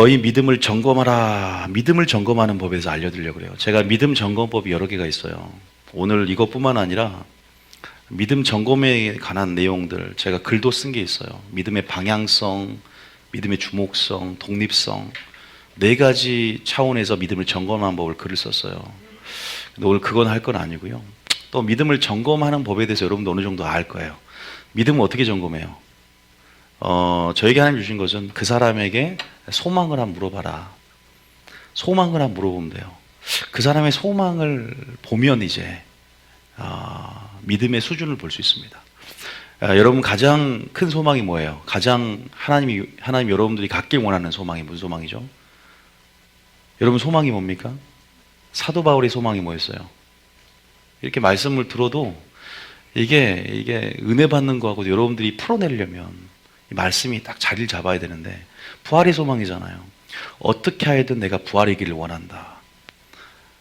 너희 믿음을 점검하라. 믿음을 점검하는 법에 대해서 알려드리려고 그래요. 제가 믿음 점검법이 여러 개가 있어요. 오늘 이것뿐만 아니라 믿음 점검에 관한 내용들 제가 글도 쓴 게 있어요. 믿음의 방향성, 믿음의 주목성, 독립성, 네 가지 차원에서 믿음을 점검하는 법을 글을 썼어요. 근데 오늘 그건 할 건 아니고요. 또 믿음을 점검하는 법에 대해서 여러분도 어느 정도 알 거예요. 믿음을 어떻게 점검해요? 저에게 하나님 주신 것은 그 사람에게 소망을 한번 물어봐라. 소망을 한번 물어보면 돼요. 그 사람의 소망을 보면 이제 믿음의 수준을 볼 수 있습니다. 여러분 가장 큰 소망이 뭐예요? 가장 하나님 여러분들이 갖길 원하는 소망이 무슨 소망이죠? 여러분 소망이 뭡니까? 사도 바울의 소망이 뭐였어요? 이렇게 말씀을 들어도 이게 은혜 받는 거하고 여러분들이 풀어내려면 이 말씀이 딱 자리를 잡아야 되는데 부활의 소망이잖아요. 어떻게 하여든 내가 부활이기를 원한다.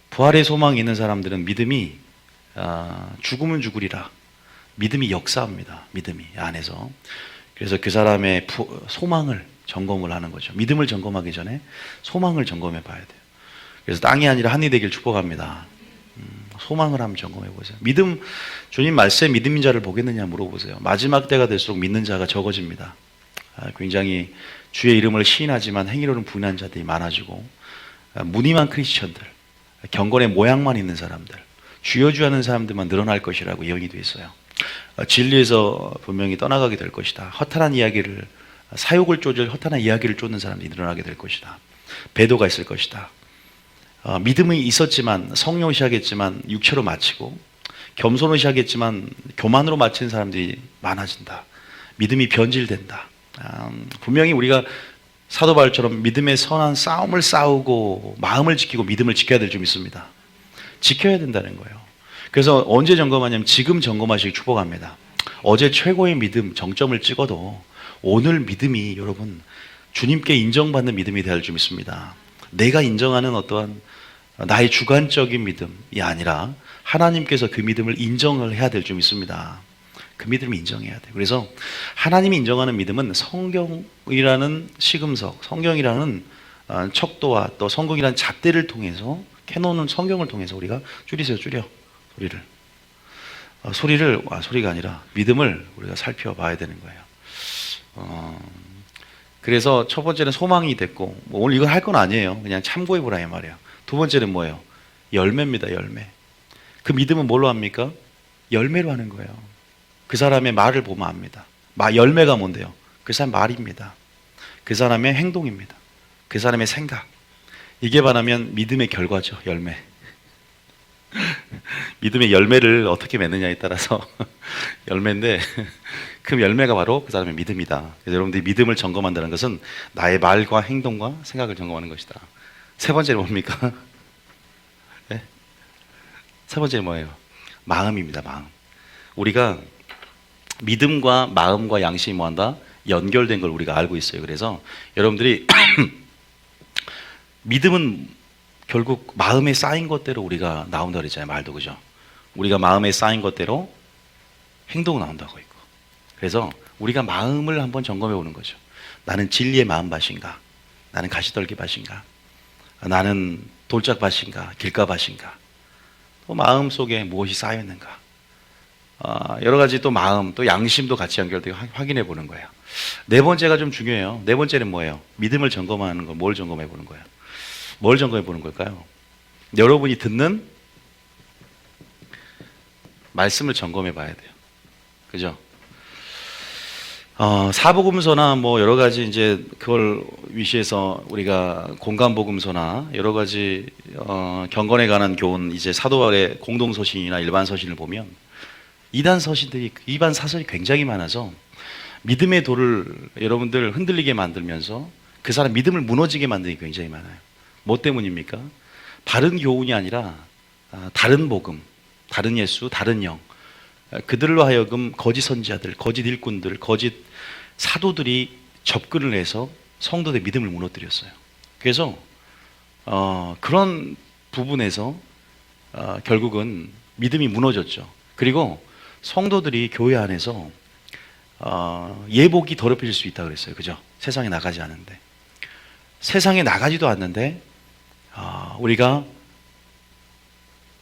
부활의 소망이 있는 사람들은 믿음이 죽으면 죽으리라. 믿음이 역사합니다. 믿음이 안에서. 그래서 그 사람의 소망을 점검을 하는 거죠. 믿음을 점검하기 전에 소망을 점검해 봐야 돼요. 그래서 땅이 아니라 하늘이 되길 축복합니다. 소망을 한번 점검해 보세요. 믿음, 주님 말씀에 믿음인 자를 보겠느냐 물어보세요. 마지막 때가 될수록 믿는 자가 적어집니다. 굉장히 주의 이름을 시인하지만 행위로는 부인한 자들이 많아지고 무늬만 크리스천들, 경건의 모양만 있는 사람들, 주여주하는 사람들만 늘어날 것이라고 예언이 되어 있어요. 진리에서 분명히 떠나가게 될 것이다. 허탄한 이야기를, 사욕을 쫓을 허탄한 이야기를 쫓는 사람들이 늘어나게 될 것이다. 배도가 있을 것이다. 믿음이 있었지만 성령을 시작했지만 육체로 마치고 겸손을 시작했지만 교만으로 마치는 사람들이 많아진다. 믿음이 변질된다. 분명히 우리가 사도 바울처럼 믿음의 선한 싸움을 싸우고 마음을 지키고 믿음을 지켜야 될 줄 믿습니다. 지켜야 된다는 거예요. 그래서 언제 점검하냐면 지금 점검하시기 축복합니다. 어제 최고의 믿음 정점을 찍어도 오늘 믿음이 여러분 주님께 인정받는 믿음이 되어야 할 줄 믿습니다. 내가 인정하는 어떠한 나의 주관적인 믿음이 아니라 하나님께서 그 믿음을 인정을 해야 될 줄 믿습니다. 그 믿음을 인정해야 돼요. 그래서 하나님이 인정하는 믿음은 성경이라는 시금석, 성경이라는 척도와 또 성경이라는 잣대를 통해서 캐논은 성경을 통해서 우리가 줄여 소리가 아니라 믿음을 우리가 살펴봐야 되는 거예요. 그래서 첫 번째는 소망이 됐고 오늘 이걸 할 건 아니에요. 그냥 참고해 보라 이 말이에요. 두 번째는 뭐예요? 열매입니다. 열매. 그 믿음은 뭘로 합니까? 열매로 하는 거예요. 그 사람의 말을 보면 압니다. 열매가 뭔데요? 그 사람 말입니다. 그 사람의 행동입니다. 그 사람의 생각. 이게 말하면 믿음의 결과죠. 열매. 믿음의 열매를 어떻게 맺느냐에 따라서 열매인데 그 열매가 바로 그 사람의 믿음이다. 그래서 여러분들이 믿음을 점검한다는 것은 나의 말과 행동과 생각을 점검하는 것이다. 세 번째는 뭡니까? 네? 세 번째는 뭐예요? 마음입니다. 마음. 우리가 믿음과 마음과 양심이 뭐한다? 연결된 걸 우리가 알고 있어요. 그래서 여러분들이 믿음은 결국 마음에 쌓인 것대로 우리가 나온다고 그랬잖아요. 말도 그죠? 우리가 마음에 쌓인 것대로 행동은 나온다고 있고. 그래서 우리가 마음을 한번 점검해 보는 거죠. 나는 진리의 마음밭인가? 나는 가시떨기밭인가? 나는 돌짝밭인가? 길가밭인가? 또 마음 속에 무엇이 쌓여 있는가? 여러 가지 또 마음, 또 양심도 같이 연결되고 확인해 보는 거예요. 네 번째가 좀 중요해요. 네 번째는 뭐예요? 믿음을 점검하는 거, 뭘 점검해 보는 거예요? 뭘 점검해 보는 걸까요? 여러분이 듣는 말씀을 점검해 봐야 돼요. 그죠? 사복음서나 뭐 여러 가지 이제 그걸 위시해서 우리가 공간복음서나 여러 가지 경건에 관한 교훈 이제 사도 바울의 공동 서신이나 일반 서신을 보면 이단 서신들이 일반 사설이 굉장히 많아서 믿음의 돌을 여러분들 흔들리게 만들면서 그 사람 믿음을 무너지게 만드는 게 굉장히 많아요. 뭐 때문입니까? 바른 교훈이 아니라 다른 복음, 다른 예수, 다른 영, 그들로 하여금 거짓 선지자들, 거짓 일꾼들, 거짓 사도들이 접근을 해서 성도들의 믿음을 무너뜨렸어요. 그래서 그런 부분에서 결국은 믿음이 무너졌죠. 그리고 성도들이 교회 안에서 예복이 더럽혀질 수 있다고 그랬어요. 그죠? 세상에 나가지 않은데. 세상에 나가지도 않는데 우리가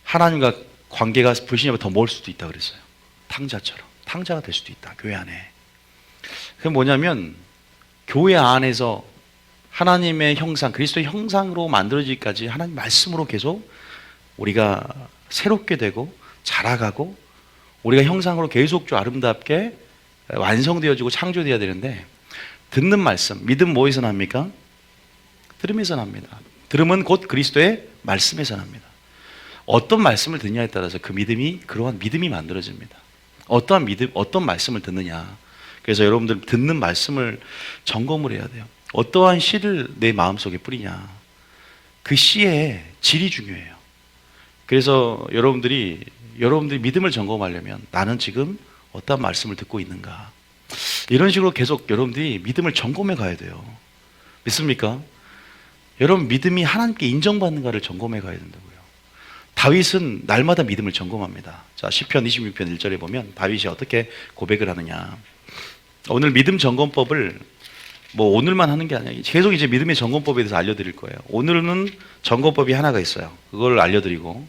하나님과 관계가 불신자보다 더 멀 수도 있다 그랬어요. 탕자처럼. 탕자가 될 수도 있다. 교회 안에. 그게 뭐냐면 교회 안에서 하나님의 형상, 그리스도의 형상으로 만들어지기까지 하나님 말씀으로 계속 우리가 새롭게 되고 자라가고 우리가 형상으로 계속 좀 아름답게 완성되어지고 창조되어야 되는데 듣는 말씀, 믿음 뭐에서 납니까? 들음에서 납니다. 들음은 곧 그리스도의 말씀에서 납니다. 어떤 말씀을 듣냐에 따라서 그 믿음이 그러한 믿음이 만들어집니다. 어떠한 믿음, 어떤 말씀을 듣느냐. 그래서 여러분들 듣는 말씀을 점검을 해야 돼요. 어떠한 씨를 내 마음속에 뿌리냐. 그 씨의 질이 중요해요. 그래서 여러분들이 믿음을 점검하려면 나는 지금 어떠한 말씀을 듣고 있는가. 이런 식으로 계속 여러분들이 믿음을 점검해 가야 돼요. 믿습니까? 여러분 믿음이 하나님께 인정받는가를 점검해 가야 된다고요. 다윗은 날마다 믿음을 점검합니다. 자, 시편 26편 1절에 보면 다윗이 어떻게 고백을 하느냐. 오늘 믿음 점검법을 뭐 오늘만 하는 게 아니라 계속 이제 믿음의 점검법에 대해서 알려드릴 거예요. 오늘은 점검법이 하나가 있어요. 그걸 알려드리고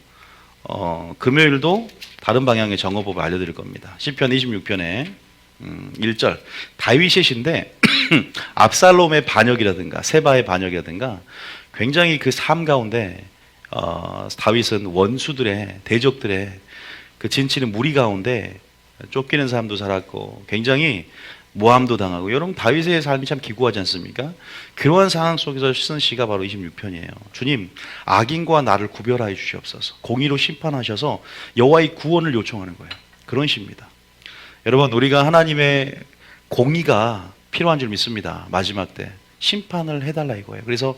금요일도 다른 방향의 점검법을 알려드릴 겁니다. 시편 26편에 1절 다윗의 시인데 압살롬의 반역이라든가 세바의 반역이라든가 굉장히 그 삶 가운데 다윗은 원수들의 대적들의 그 진치는 무리 가운데 쫓기는 사람도 살았고 굉장히 모함도 당하고 여러분 다윗의 삶이 참 기구하지 않습니까? 그러한 상황 속에서 쓴 시가 바로 26편이에요. 주님 악인과 나를 구별하여 주시옵소서. 공의로 심판하셔서 여호와의 구원을 요청하는 거예요. 그런 시입니다. 여러분 우리가 하나님의 공의가 필요한 줄 믿습니다. 마지막 때 심판을 해달라 이거예요. 그래서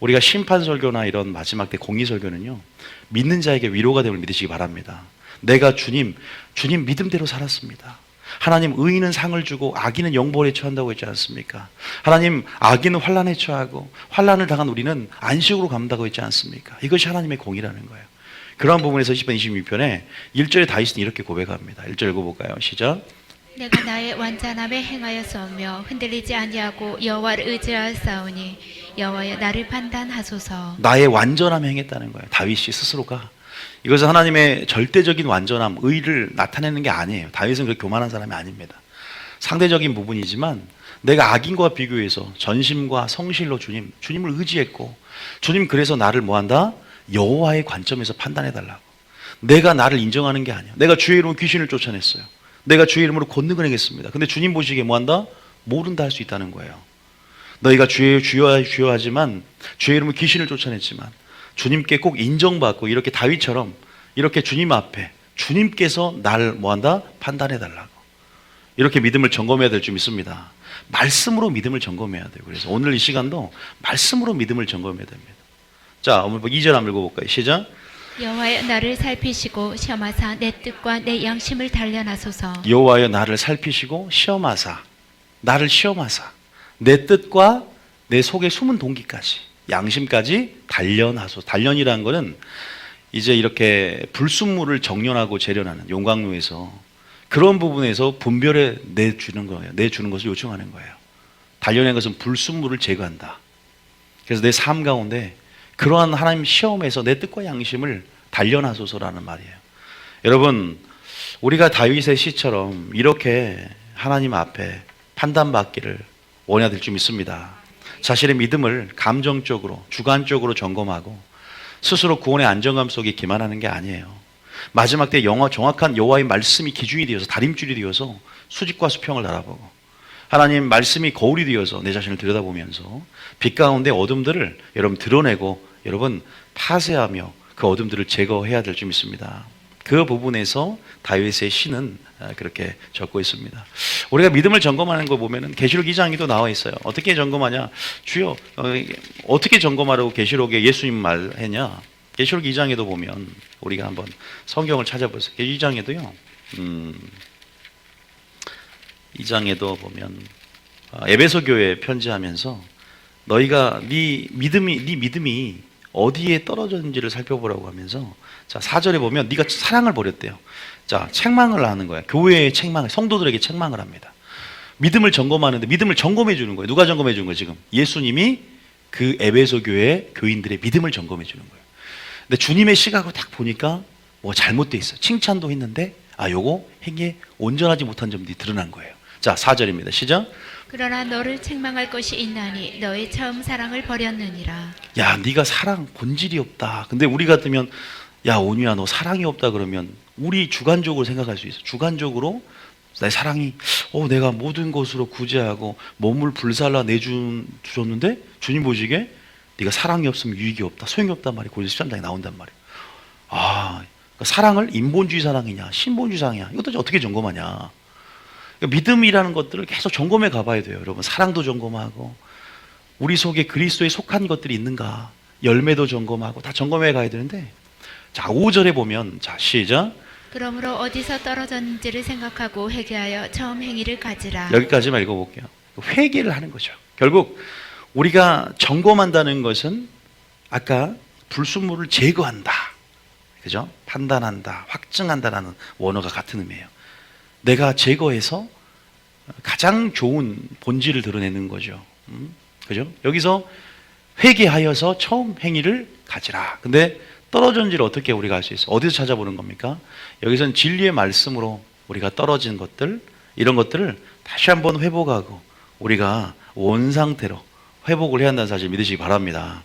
우리가 심판 설교나 이런 마지막 때 공의 설교는요 믿는 자에게 위로가 됨을 믿으시기 바랍니다. 내가 주님 믿음대로 살았습니다. 하나님 의인은 상을 주고 악인은 영벌에 처한다고 했지 않습니까? 하나님 악인은 환난에 처하고 환난을 당한 우리는 안식으로 간다고 했지 않습니까? 이것이 하나님의 공의라는 거예요. 그런 부분에서 시편 26편에 1절에 다윗은 이렇게 고백합니다. 1절 읽어볼까요? 시작. 내가 나의 완전함에 행하였으며 흔들리지 아니하고 여호와를 의지하였사오니 여호와여 나를 판단하소서. 나의 완전함에 행했다는 거예요. 다윗이 스스로가. 이것은 하나님의 절대적인 완전함, 의를 나타내는 게 아니에요. 다윗은 그렇게 교만한 사람이 아닙니다. 상대적인 부분이지만 내가 악인과 비교해서 전심과 성실로 주님을 의지했고 주님 그래서 나를 뭐한다? 여호와의 관점에서 판단해달라고. 내가 나를 인정하는 게 아니야. 내가 주의 이름으로 귀신을 쫓아냈어요. 내가 주의 이름으로 권능을 행했습니다. 근데 주님 보시기에 뭐한다? 모른다 할 수 있다는 거예요. 너희가 주여하지만 주의 이름으로 귀신을 쫓아냈지만 주님께 꼭 인정받고 이렇게 다윗처럼 이렇게 주님 앞에 주님께서 나를 뭐한다? 판단해달라고. 이렇게 믿음을 점검해야 될 줄 믿습니다. 말씀으로 믿음을 점검해야 돼요. 그래서 오늘 이 시간도 말씀으로 믿음을 점검해야 됩니다. 자, 오늘 2절 한번 읽어볼까요? 시작. 여호와여 나를 살피시고 시험하사 내 뜻과 내 양심을 단련하소서. 여호와여 나를 살피시고 시험하사 나를 시험하사 내 뜻과 내 속에 숨은 동기까지 양심까지 단련하소서. 단련이라는 것은 이제 이렇게 불순물을 정련하고 재련하는 용광로에서 그런 부분에서 분별해 내주는 거예요. 내주는 것을 요청하는 거예요. 단련한 것은 불순물을 제거한다. 그래서 내 삶 가운데 그러한 하나님 시험에서 내 뜻과 양심을 단련하소서라는 말이에요. 여러분 우리가 다윗의 시처럼 이렇게 하나님 앞에 판단받기를 원해야 될 줄 믿습니다. 자신의 믿음을 감정적으로 주관적으로 점검하고 스스로 구원의 안정감 속에 기만하는 게 아니에요. 마지막 때 정확한 여호와의 말씀이 기준이 되어서 다림줄이 되어서 수직과 수평을 알아보고 하나님 말씀이 거울이 되어서 내 자신을 들여다보면서 빛 가운데 어둠들을 여러분 드러내고 여러분 파쇄하며 그 어둠들을 제거해야 될 줄 믿습니다. 그 부분에서 다윗의 시는 그렇게 적고 있습니다. 우리가 믿음을 점검하는 거 보면은 계시록 2장에도 나와 있어요. 어떻게 점검하냐? 주여 어떻게 점검하라고 계시록에 예수님 말했냐? 계시록 2장에도 보면 우리가 한번 성경을 찾아보세요. 2장에도요. 2장에도 보면 에베소 교회에 편지하면서 너희가 네 믿음이 어디에 떨어졌는지를 살펴보라고 하면서 자 4절에 보면 네가 사랑을 버렸대요. 자 책망을 하는 거야. 교회의 책망, 성도들에게 책망을 합니다. 믿음을 점검하는데 믿음을 점검해 주는 거예요. 누가 점검해 주는 거예요? 지금 예수님이 그 에베소 교회 교인들의 믿음을 점검해 주는 거예요. 근데 주님의 시각으로 딱 보니까 뭐 잘못돼 있어요. 칭찬도 했는데 요거 행위에 온전하지 못한 점들이 드러난 거예요. 자, 4절입니다. 시작. 그러나 너를 책망할 것이 있나니 너의 처음 사랑을 버렸느니라. 야, 네가 사랑 본질이 없다. 근데 우리 같으면 야, 온유야, 너 사랑이 없다 그러면 우리 주관적으로 생각할 수 있어. 주관적으로 내 사랑이 내가 모든 것으로 구제하고 몸을 불살라 내주셨는데 주님 보시기에 네가 사랑이 없으면 유익이 없다, 소용이 없단 말이 고린도서 13장에 나온단 말이에요. 그러니까 사랑을 인본주의 사랑이냐 신본주의 사랑이냐 이것도 어떻게 점검하냐. 그러니까 믿음이라는 것들을 계속 점검해 가봐야 돼요. 여러분, 사랑도 점검하고 우리 속에 그리스도에 속한 것들이 있는가, 열매도 점검하고 다 점검해 가야 되는데, 자, 5절에 보면, 자, 시작. 그러므로 어디서 떨어졌는지를 생각하고 회개하여 처음 행위를 가지라. 여기까지만 읽어볼게요. 회개를 하는 거죠. 결국 우리가 점검한다는 것은 아까 불순물을 제거한다, 그죠? 판단한다, 확증한다라는 원어가 같은 의미예요. 내가 제거해서 가장 좋은 본질을 드러내는 거죠. 그죠? 여기서 회개하여서 처음 행위를 가지라. 근데 떨어진지를 어떻게 우리가 알 수 있어요? 어디서 찾아보는 겁니까? 여기서는 진리의 말씀으로 우리가 떨어진 것들, 이런 것들을 다시 한번 회복하고 우리가 원상태로 회복을 해야 한다는 사실 믿으시기 바랍니다.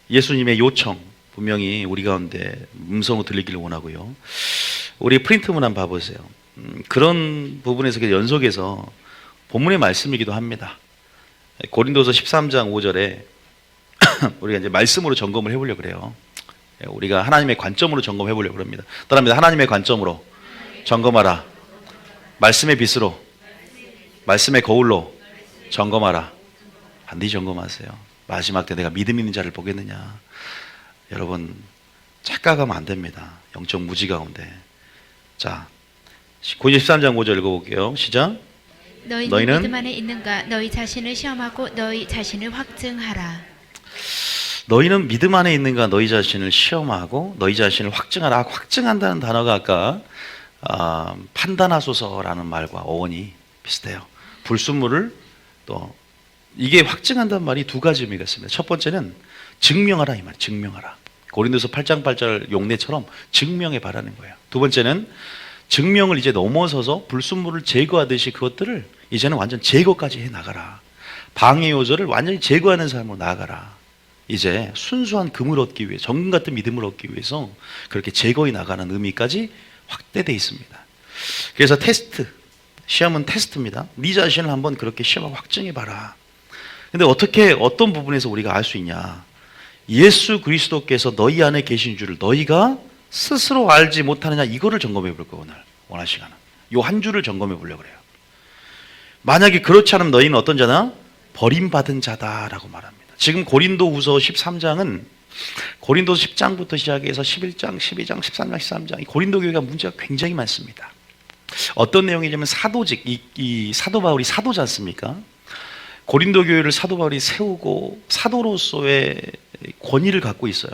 예수님의 요청 분명히 우리 가운데 음성으로 들리기를 원하고요. 우리 프린트문 한번 봐보세요. 그런 부분에서 연속해서 본문의 말씀이기도 합니다. 고린도서 13장 5절에 우리가 이제 말씀으로 점검을 해보려고 그래요. 우리가 하나님의 관점으로 점검해 보려고 합니다. 따라합니다. 하나님의 관점으로 점검하라. 말씀의 빛으로, 말씀의 거울로 점검하라. 반드시 점검하세요. 마지막 때 내가 믿음 있는 자를 보겠느냐. 여러분, 착각하면 안 됩니다. 영적 무지 가운데. 자, 고린도서 13장 5절 읽어볼게요. 시작. 너희는 믿음 안에 있는가? 너희 자신을 시험하고 너희 자신을 확증하라. 너희는 믿음 안에 있는가? 너희 자신을 시험하고 너희 자신을 확증하라. 확증한다는 단어가 아까 판단하소서라는 말과 어원이 비슷해요. 불순물을 또 이게 확증한다는 말이 두 가지 의미가 있습니다. 첫 번째는 증명하라 이 말, 증명하라. 고린도서 8장 8절 용례처럼 증명해 바라는 거예요. 두 번째는 증명을 이제 넘어서서 불순물을 제거하듯이 그것들을 이제는 완전 제거까지 해 나가라. 방해 요소를 완전히 제거하는 삶으로 나아가라. 이제 순수한 금을 얻기 위해, 정금 같은 믿음을 얻기 위해서 그렇게 제거해 나가는 의미까지 확대되어 있습니다. 그래서 테스트, 시험은 테스트입니다. 네 자신을 한번 그렇게 시험하고 확증해 봐라. 근데 어떻게, 어떤 부분에서 우리가 알 수 있냐? 예수 그리스도께서 너희 안에 계신 줄을 너희가 스스로 알지 못하느냐, 이거를 점검해 볼 거예요. 오늘 원할 시간은 요 한 줄을 점검해 보려고 그래요. 만약에 그렇지 않으면 너희는 어떤 자나? 버림받은 자다라고 말합니다. 지금 고린도후서 13장은 고린도서 10장부터 시작해서 11장, 12장, 13장, 13장, 이 고린도 교회가 문제가 굉장히 많습니다. 어떤 내용이냐면 사도직, 이 사도 바울이 사도지 않습니까? 고린도 교회를 사도 바울이 세우고 사도로서의 권위를 갖고 있어요.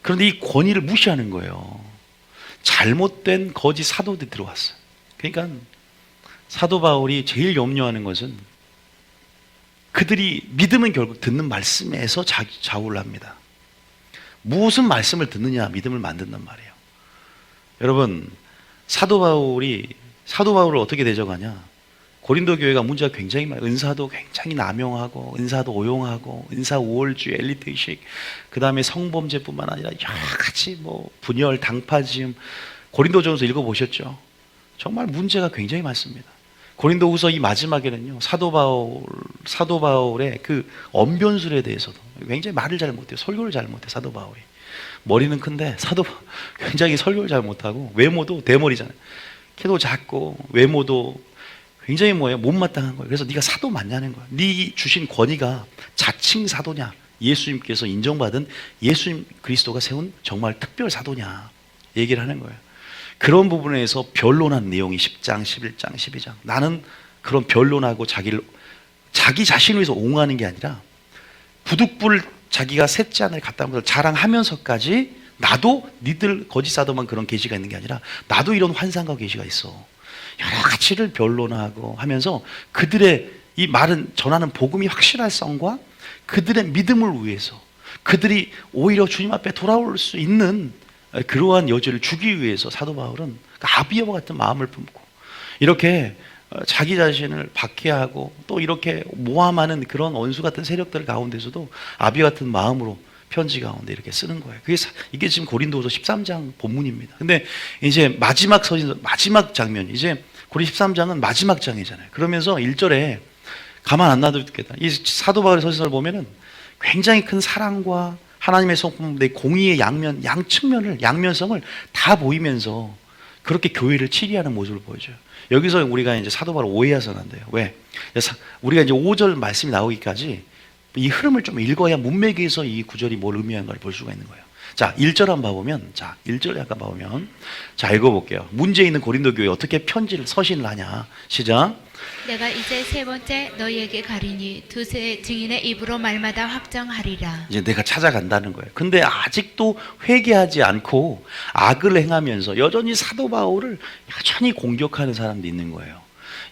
그런데 이 권위를 무시하는 거예요. 잘못된 거짓 사도들이 들어왔어요. 그러니까 사도 바울이 제일 염려하는 것은 그들이 믿음은 결국 듣는 말씀에서 좌우를 합니다. 무슨 말씀을 듣느냐, 믿음을 만든단 말이에요. 여러분, 사도 바울을 어떻게 대적하냐? 고린도 교회가 문제가 굉장히 많아요. 은사도 굉장히 남용하고, 은사도 오용하고, 은사 우월주의, 엘리트의식, 그 다음에 성범죄뿐만 아니라 여러 가지 분열, 당파지음. 고린도전서 읽어보셨죠? 정말 문제가 굉장히 많습니다. 고린도후서 이 마지막에는요, 사도 바울의 그 언변술에 대해서도 굉장히 말을 잘 못해요. 설교를 잘 못해요. 사도 바울이 머리는 큰데 굉장히 설교를 잘 못하고, 외모도 대머리잖아요. 키도 작고 외모도 굉장히 못마땅한 거예요. 그래서 네가 사도 맞냐는 거야. 네 주신 권위가 자칭 사도냐, 예수님께서 인정받은 예수님 그리스도가 세운 정말 특별 사도냐, 얘기를 하는 거예요. 그런 부분에서 변론한 내용이 10장, 11장, 12장. 나는 그런 변론하고 자기 자신을 위해서 옹호하는 게 아니라 부득불 자기가 셋째 하늘 갔다 온 것을 자랑하면서까지 나도 니들 거짓 사도만 그런 계시가 있는 게 아니라 나도 이런 환상과 계시가 있어. 여러 가지를 변론하고 하면서 그들의 이 말은 전하는 복음이 확실할성과 그들의 믿음을 위해서 그들이 오히려 주님 앞에 돌아올 수 있는 그러한 여지를 주기 위해서 사도 바울은 아비와 같은 마음을 품고 이렇게 자기 자신을 박해하고 또 이렇게 모함하는 그런 원수 같은 세력들 가운데서도 아비 같은 마음으로 편지 가운데 이렇게 쓰는 거예요. 이게 지금 고린도후서 13장 본문입니다. 근데 이제 마지막 장면, 이제 고린 13장은 마지막 장이잖아요. 그러면서 1절에 가만 안 놔두겠다. 이 사도 바울의 서신서를 보면은 굉장히 큰 사랑과 하나님의 성품, 내 공의의 양측면을, 양면성을 다 보이면서 그렇게 교회를 치리하는 모습을 보여줘요. 여기서 우리가 이제 사도 바울 오해해서는 안 돼요. 왜? 우리가 이제 5절 말씀이 나오기까지 이 흐름을 좀 읽어야 문맥에서 이 구절이 뭘 의미하는가를 볼 수가 있는 거예요. 자, 1절 한번 봐보면, 자, 1절 약간 봐보면, 자, 읽어볼게요. 문제 있는 고린도 교회에 어떻게 서신을 하냐. 시작. 내가 이제 세 번째 너희에게 가리니 두세 증인의 입으로 말마다 확정하리라. 이제 내가 찾아간다는 거예요. 근데 아직도 회개하지 않고 악을 행하면서 여전히 사도 바울을 여전히 공격하는 사람도 있는 거예요.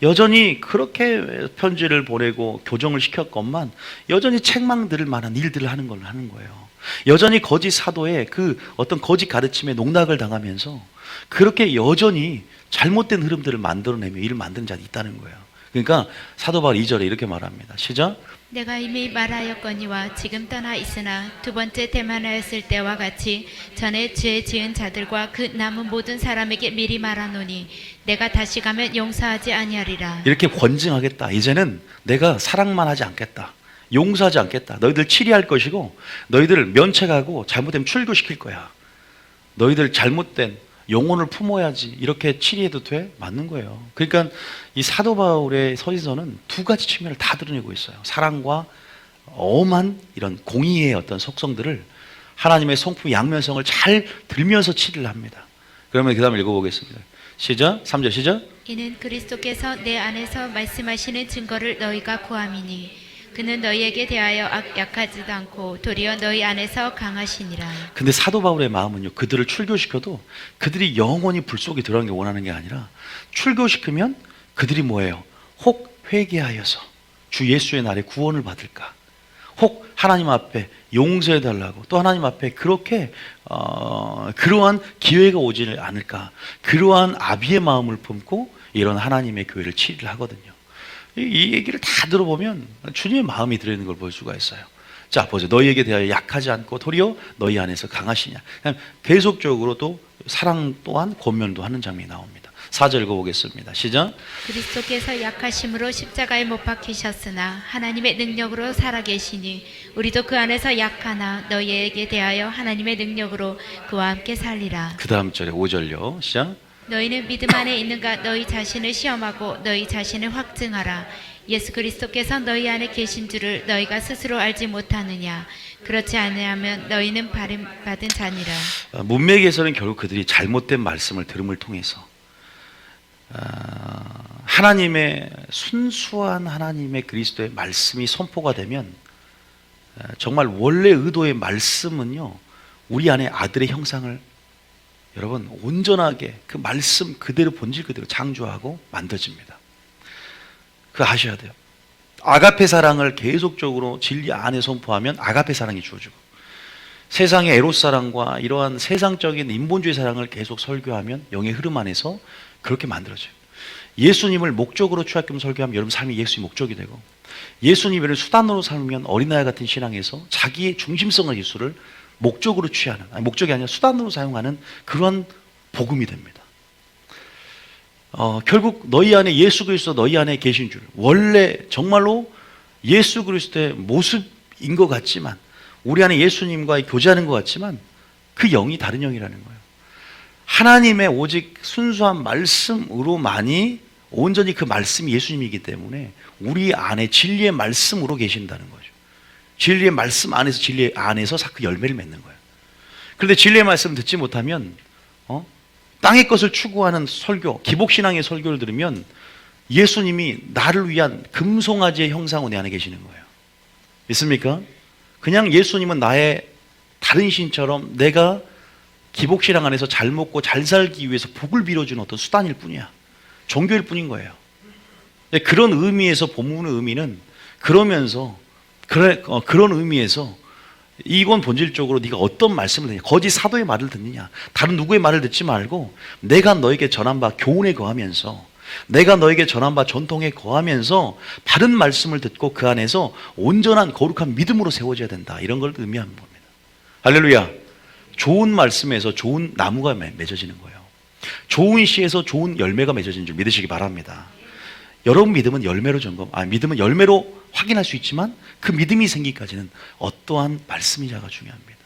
여전히 그렇게 편지를 보내고 교정을 시켰건만 여전히 책망 들을 만한 일들을 하는 거예요. 여전히 거짓 사도의 그 어떤 거짓 가르침에 농락을 당하면서 그렇게 여전히 잘못된 흐름들을 만들어내며 일을 만드는 자들이 있다는 거예요. 그러니까 사도 바울 2절에 이렇게 말합니다. 시작. 내가 이미 말하였거니와 지금 떠나 있으나 두 번째 대만하였을 때와 같이 전에 죄 지은 자들과 그 남은 모든 사람에게 미리 말하노니 내가 다시 가면 용서하지 아니하리라. 이렇게 권증하겠다. 이제는 내가 사랑만 하지 않겠다. 용서하지 않겠다. 너희들 치리할 것이고 너희들을 면책하고 잘못되면 출교시킬 거야. 너희들 잘못된 영혼을 품어야지. 이렇게 치리해도 돼? 맞는 거예요. 그러니까 이 사도 바울의 서신서는 두 가지 측면을 다 드러내고 있어요. 사랑과 엄한 이런 공의의 어떤 속성들을 하나님의 성품 양면성을 잘 들면서 치리를 합니다. 그러면 그 다음 읽어보겠습니다. 시작. 3절 시작. 이는 그리스도께서 내 안에서 말씀하시는 증거를 너희가 구함이니 그는 너희에게 대하여 약하지도 않고 도리어 너희 안에서 강하시니라. 근데 사도 바울의 마음은요, 그들을 출교시켜도 그들이 영원히 불 속에 들어가는 게 원하는 게 아니라 출교시키면 그들이 뭐예요? 혹 회개하여서 주 예수의 날에 구원을 받을까? 혹 하나님 앞에 용서해 달라고 또 하나님 앞에 그렇게 그러한 기회가 오지 않을까? 그러한 아비의 마음을 품고 이런 하나님의 교회를 치리를 하거든요. 이 얘기를 다 들어보면 주님의 마음이 들어있는 걸 볼 수가 있어요. 자, 보세요. 너희에게 대하여 약하지 않고 도리어 너희 안에서 강하시냐. 계속적으로 또 사랑 또한 권면도 하는 장면이 나옵니다. 4절 읽어보겠습니다. 시작. 그리스도께서 약하심으로 십자가에 못 박히셨으나 하나님의 능력으로 살아계시니 우리도 그 안에서 약하나 너희에게 대하여 하나님의 능력으로 그와 함께 살리라. 그 다음 절에 5절요. 시작. 너희는 믿음 안에 있는가 너희 자신을 시험하고 너희 자신을 확증하라. 예수 그리스도께서 너희 안에 계신 줄을 너희가 스스로 알지 못하느냐. 그렇지 않으면 너희는 버림받은 자니라. 문맥에서는 결국 그들이 잘못된 말씀을 들음을 통해서 하나님의 순수한 하나님의 그리스도의 말씀이 선포가 되면 정말 원래 의도의 말씀은요 우리 안에 아들의 형상을 여러분 온전하게 그 말씀 그대로 본질 그대로 창조하고 만들어집니다. 그거 아셔야 돼요. 아가페 사랑을 계속적으로 진리 안에 선포하면 아가페 사랑이 주어지고 세상의 에로스 사랑과 이러한 세상적인 인본주의 사랑을 계속 설교하면 영의 흐름 안에서 그렇게 만들어져요. 예수님을 목적으로 취하면 설교하면 여러분 삶이 예수의 목적이 되고 예수님을 수단으로 삼으면 어린아이 같은 신앙에서 자기의 중심성을 예수를 목적으로 취하는, 아니 목적이 아니라 수단으로 사용하는 그런 복음이 됩니다. 결국 너희 안에 예수 그리스도 너희 안에 계신 줄 원래 정말로 예수 그리스도의 모습인 것 같지만 우리 안에 예수님과 교제하는 것 같지만 그 영이 다른 영이라는 거예요. 하나님의 오직 순수한 말씀으로만이 온전히 그 말씀이 예수님이기 때문에 우리 안에 진리의 말씀으로 계신다는 거죠. 진리의 말씀 안에서 진리 안에서 그 열매를 맺는 거예요. 그런데 진리의 말씀을 듣지 못하면 땅의 것을 추구하는 설교, 기복신앙의 설교를 들으면 예수님이 나를 위한 금송아지의 형상으로 내 안에 계시는 거예요. 믿습니까? 그냥 예수님은 나의 다른 신처럼 내가 기복신앙 안에서 잘 먹고 잘 살기 위해서 복을 빌어주는 어떤 수단일 뿐이야. 종교일 뿐인 거예요. 그런 의미에서 본문의 의미는 그러면서 그런 의미에서 이건 본질적으로 네가 어떤 말씀을 듣느냐, 거짓 사도의 말을 듣느냐, 다른 누구의 말을 듣지 말고 내가 너에게 전한 바 교훈에 거하면서, 내가 너에게 전한 바 전통에 거하면서 바른 말씀을 듣고 그 안에서 온전한 거룩한 믿음으로 세워져야 된다, 이런 걸 의미하는 겁니다. 할렐루야. 좋은 말씀에서 좋은 나무가 맺어지는 거예요. 좋은 씨에서 좋은 열매가 맺어지는 줄 믿으시기 바랍니다. 여러분 믿음은 믿음은 열매로 확인할 수 있지만 그 믿음이 생기기까지는 어떠한 말씀이냐가 중요합니다.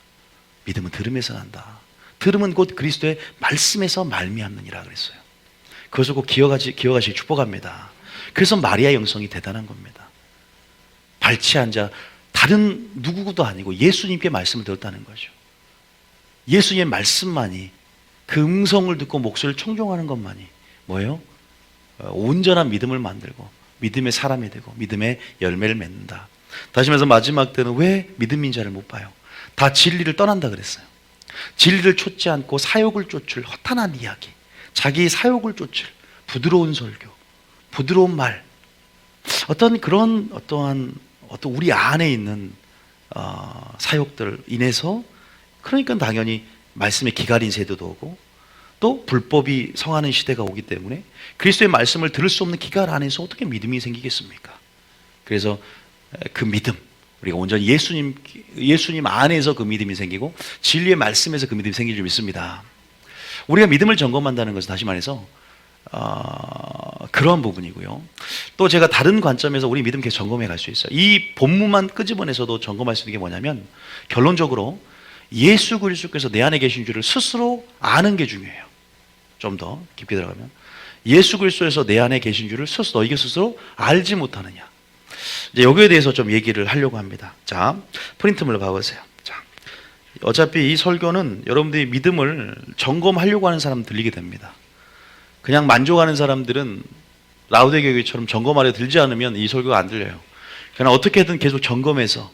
믿음은 들음에서 난다. 들음은 곧 그리스도의 말씀에서 말미암느니라 그랬어요. 그것을 꼭 기억하시기 축복합니다. 그래서 마리아 영성이 대단한 겁니다. 발치한 자, 다른 누구도 아니고 예수님께 말씀을 들었다는 거죠. 예수님의 말씀만이, 그 음성을 듣고 목소리를 청종하는 것만이 뭐예요? 온전한 믿음을 만들고 믿음의 사람이 되고 믿음의 열매를 맺는다. 다시 말해서 마지막 때는 왜 믿음인 자를 못 봐요? 다 진리를 떠난다 그랬어요. 진리를 쫓지 않고 사욕을 쫓을 허탄한 이야기, 자기 사욕을 쫓을 부드러운 설교, 부드러운 말, 어떤 우리 안에 있는 사욕들 인해서, 그러니까 당연히 말씀의 기갈인 세대도 오고 또 불법이 성하는 시대가 오기 때문에 그리스도의 말씀을 들을 수 없는 기갈 안에서 어떻게 믿음이 생기겠습니까? 그래서 그 믿음, 우리가 온전히 예수님 안에서 그 믿음이 생기고 진리의 말씀에서 그 믿음이 생길 줄 믿습니다. 우리가 믿음을 점검한다는 것은 다시 말해서 그러한 부분이고요. 또 제가 다른 관점에서 우리 믿음 계속 점검해 갈 수 있어요. 이 본문만 끄집어내서도 점검할 수 있는 게 뭐냐면, 결론적으로 예수 그리스도께서 내 안에 계신 줄을 스스로 아는 게 중요해요. 좀 더 깊게 들어가면 예수 그리스도에서 내 안에 계신 줄을 너희가 스스로 알지 못하느냐. 이제 여기에 대해서 좀 얘기를 하려고 합니다. 자, 프린트물로 봐보세요. 자, 어차피 이 설교는 여러분들이 믿음을 점검하려고 하는 사람 들리게 됩니다. 그냥 만족하는 사람들은 라우데 교회처럼 점검하려 들지 않으면 이 설교가 안 들려요. 그냥 어떻게든 계속 점검해서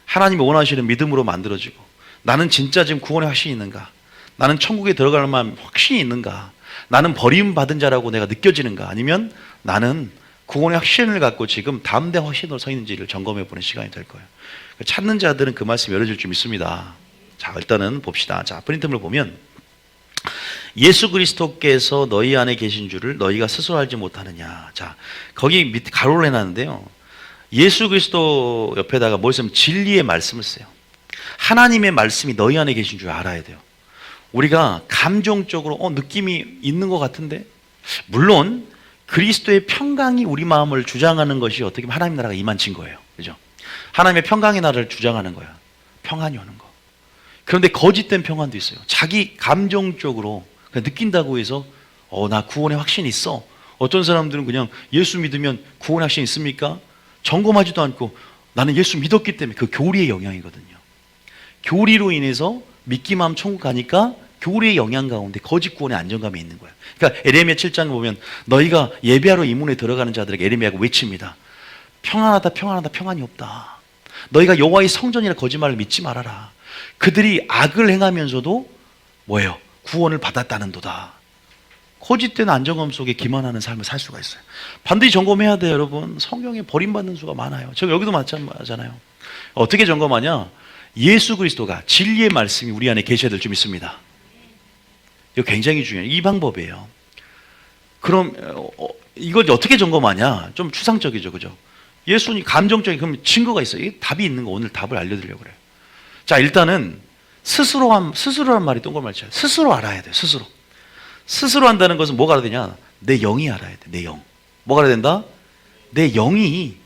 하나님이 원하시는 믿음으로 만들어지고, 나는 진짜 지금 구원의 확신이 있는가? 나는 천국에 들어갈 만한 확신이 있는가? 나는 버림받은 자라고 내가 느껴지는가? 아니면 나는 구원의 확신을 갖고 지금 담대한 확신으로 서 있는지를 점검해 보는 시간이 될 거예요. 찾는 자들은 그 말씀 열어줄 줄 믿습니다. 자, 일단은 봅시다. 자, 프린트물 보면 예수 그리스도께서 너희 안에 계신 줄을 너희가 스스로 알지 못하느냐. 자, 거기 밑에 가로를 해놨는데요. 예수 그리스도 옆에다가 뭘 쓰면 진리의 말씀을 써요. 하나님의 말씀이 너희 안에 계신 줄 알아야 돼요. 우리가 감정적으로 느낌이 있는 것 같은데, 물론 그리스도의 평강이 우리 마음을 주장하는 것이 어떻게 보면 하나님 나라가 임한친 거예요. 그죠? 하나님의 평강의 나라를 주장하는 거야. 평안이 오는 거. 그런데 거짓된 평안도 있어요. 자기 감정적으로 그냥 느낀다고 해서 나 구원의 확신이 있어. 어떤 사람들은 그냥 예수 믿으면 구원의 확신이 있습니까? 점검하지도 않고 나는 예수 믿었기 때문에, 그 교리의 영향이거든요. 교리로 인해서 믿기만 하면 천국 가니까 교리의 영향 가운데 거짓 구원의 안정감이 있는 거예요. 그러니까 에레미야 7장 보면 너희가 예배하러 이 문에 들어가는 자들에게 에레미야가 외칩니다. 평안하다, 평안하다, 평안이 없다. 너희가 여호와의 성전이라 거짓말을 믿지 말아라. 그들이 악을 행하면서도 뭐예요? 구원을 받았다는도다. 거짓된 안정감 속에 기만하는 삶을 살 수가 있어요. 반드시 점검해야 돼요, 여러분. 성경에 버림받는 수가 많아요. 제가 여기도 마찬가지잖아요. 어떻게 점검하냐? 예수 그리스도가, 진리의 말씀이 우리 안에 계셔야 될 줄 믿습니다. 이거 굉장히 중요해요. 이 방법이에요. 그럼 이걸 어떻게 점검하냐? 좀 추상적이죠, 그죠? 예수님 감정적인, 그럼 증거가 있어요. 이게 답이 있는 거, 오늘 답을 알려드리려고 그래요. 자, 일단은 스스로란 말이 동그랗지 않아요. 스스로 알아야 돼요. 스스로 한다는 것은 뭐가 알아야 되냐? 내 영이 알아야 돼. 내 영. 뭐가 알아야 된다? 내 영이.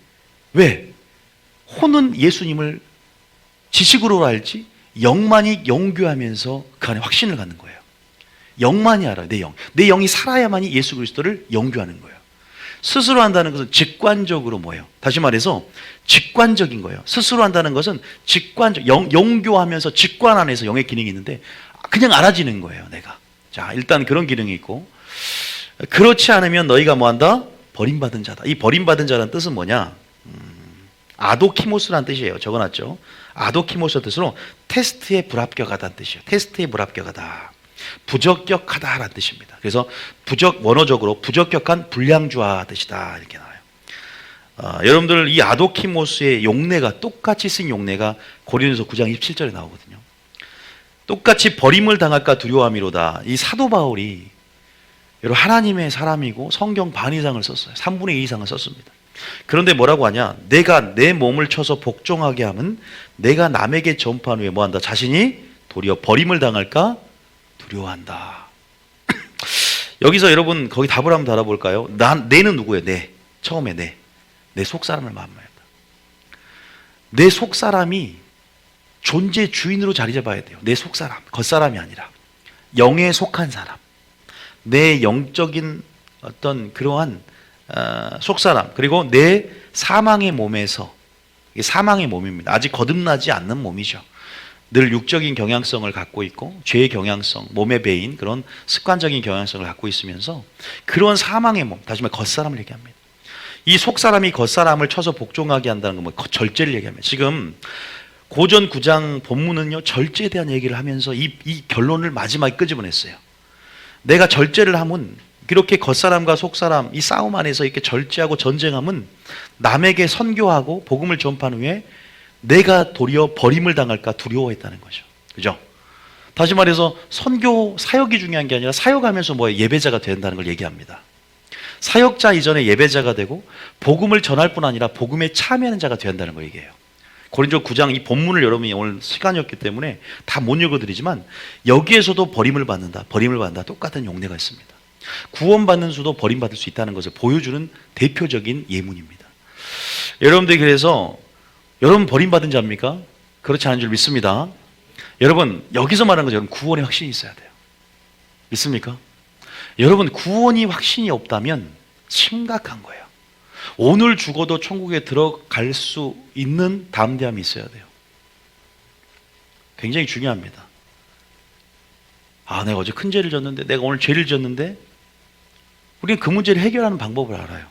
왜? 혼은 예수님을 지식으로 알지 영만이 영교하면서 그 안에 확신을 갖는 거예요. 영만이 알아요. 내 영. 내 영이 살아야만이 예수 그리스도를 영교하는 거예요. 스스로 한다는 것은 직관적으로 뭐예요? 다시 말해서 직관적인 거예요. 스스로 한다는 것은 영교하면서 직관 안에서 영의 기능이 있는데 그냥 알아지는 거예요, 내가. 자, 일단 그런 기능이 있고, 그렇지 않으면 너희가 뭐한다? 버림받은 자다. 이 버림받은 자라는 뜻은 뭐냐? 아도키모스라는 뜻이에요. 적어놨죠. 아도키모스의 뜻으로 테스트에 불합격하다는 뜻이에요. 테스트에 불합격하다. 부적격하다라는 뜻입니다. 그래서 원어적으로 부적격한 불량주와 뜻이다 이렇게 나와요. 여러분들 이 아도키모스의 용례가 똑같이 쓴 용례가 고린도서 9장 27절에 나오거든요. 똑같이 버림을 당할까 두려워함이로다. 이 사도 바울이 여러분 하나님의 사람이고 성경 반 이상을 썼어요. 3분의 2 이상을 썼습니다. 그런데 뭐라고 하냐? 내가 내 몸을 쳐서 복종하게 하면 내가 남에게 전파한 후에 뭐한다? 자신이 도리어 버림을 당할까 두려워한다. 여기서 여러분 거기 답을 한번 달아볼까요? 내는 누구예요? 처음에 내 속사람을 만나다. 내 속사람이 존재 주인으로 자리 잡아야 돼요. 내 속사람, 겉사람이 아니라 영에 속한 사람, 내 영적인 어떤 그러한 속사람, 그리고 내 사망의 몸에서, 이게 사망의 몸입니다. 아직 거듭나지 않는 몸이죠. 늘 육적인 경향성을 갖고 있고 죄의 경향성, 몸의 배인 그런 습관적인 경향성을 갖고 있으면서 그런 사망의 몸, 다시 말해 겉사람을 얘기합니다. 이 속사람이 겉사람을 쳐서 복종하게 한다는 건 절제를 얘기합니다. 지금 고전 9장 본문은요 절제에 대한 얘기를 하면서 이 결론을 마지막에 끄집어냈어요. 내가 절제를 하면 이렇게 겉사람과 속사람 이 싸움 안에서 이렇게 절제하고 전쟁하면 남에게 선교하고 복음을 전파한 후에 내가 도리어 버림을 당할까 두려워했다는 거죠. 그죠? 다시 말해서 선교 사역이 중요한 게 아니라 사역하면서 예배자가 된다는 걸 얘기합니다. 사역자 이전에 예배자가 되고 복음을 전할 뿐 아니라 복음에 참여하는 자가 된다는 걸 얘기해요. 고린도 9장 이 본문을 여러분이 오늘 시간이 없기 때문에 다 못 읽어드리지만 여기에서도 버림을 받는다 똑같은 용례가 있습니다. 구원받는 수도 버림받을 수 있다는 것을 보여주는 대표적인 예문입니다. 여러분들이 그래서 여러분 버림받은 자입니까? 그렇지 않은 줄 믿습니다. 여러분 여기서 말하는 거죠. 여러분 구원의 확신이 있어야 돼요. 믿습니까? 여러분 구원이 확신이 없다면 심각한 거예요. 오늘 죽어도 천국에 들어갈 수 있는 담대함이 있어야 돼요. 굉장히 중요합니다. 내가 어제 큰 죄를 졌는데, 내가 오늘 죄를 졌는데, 우리는 그 문제를 해결하는 방법을 알아요.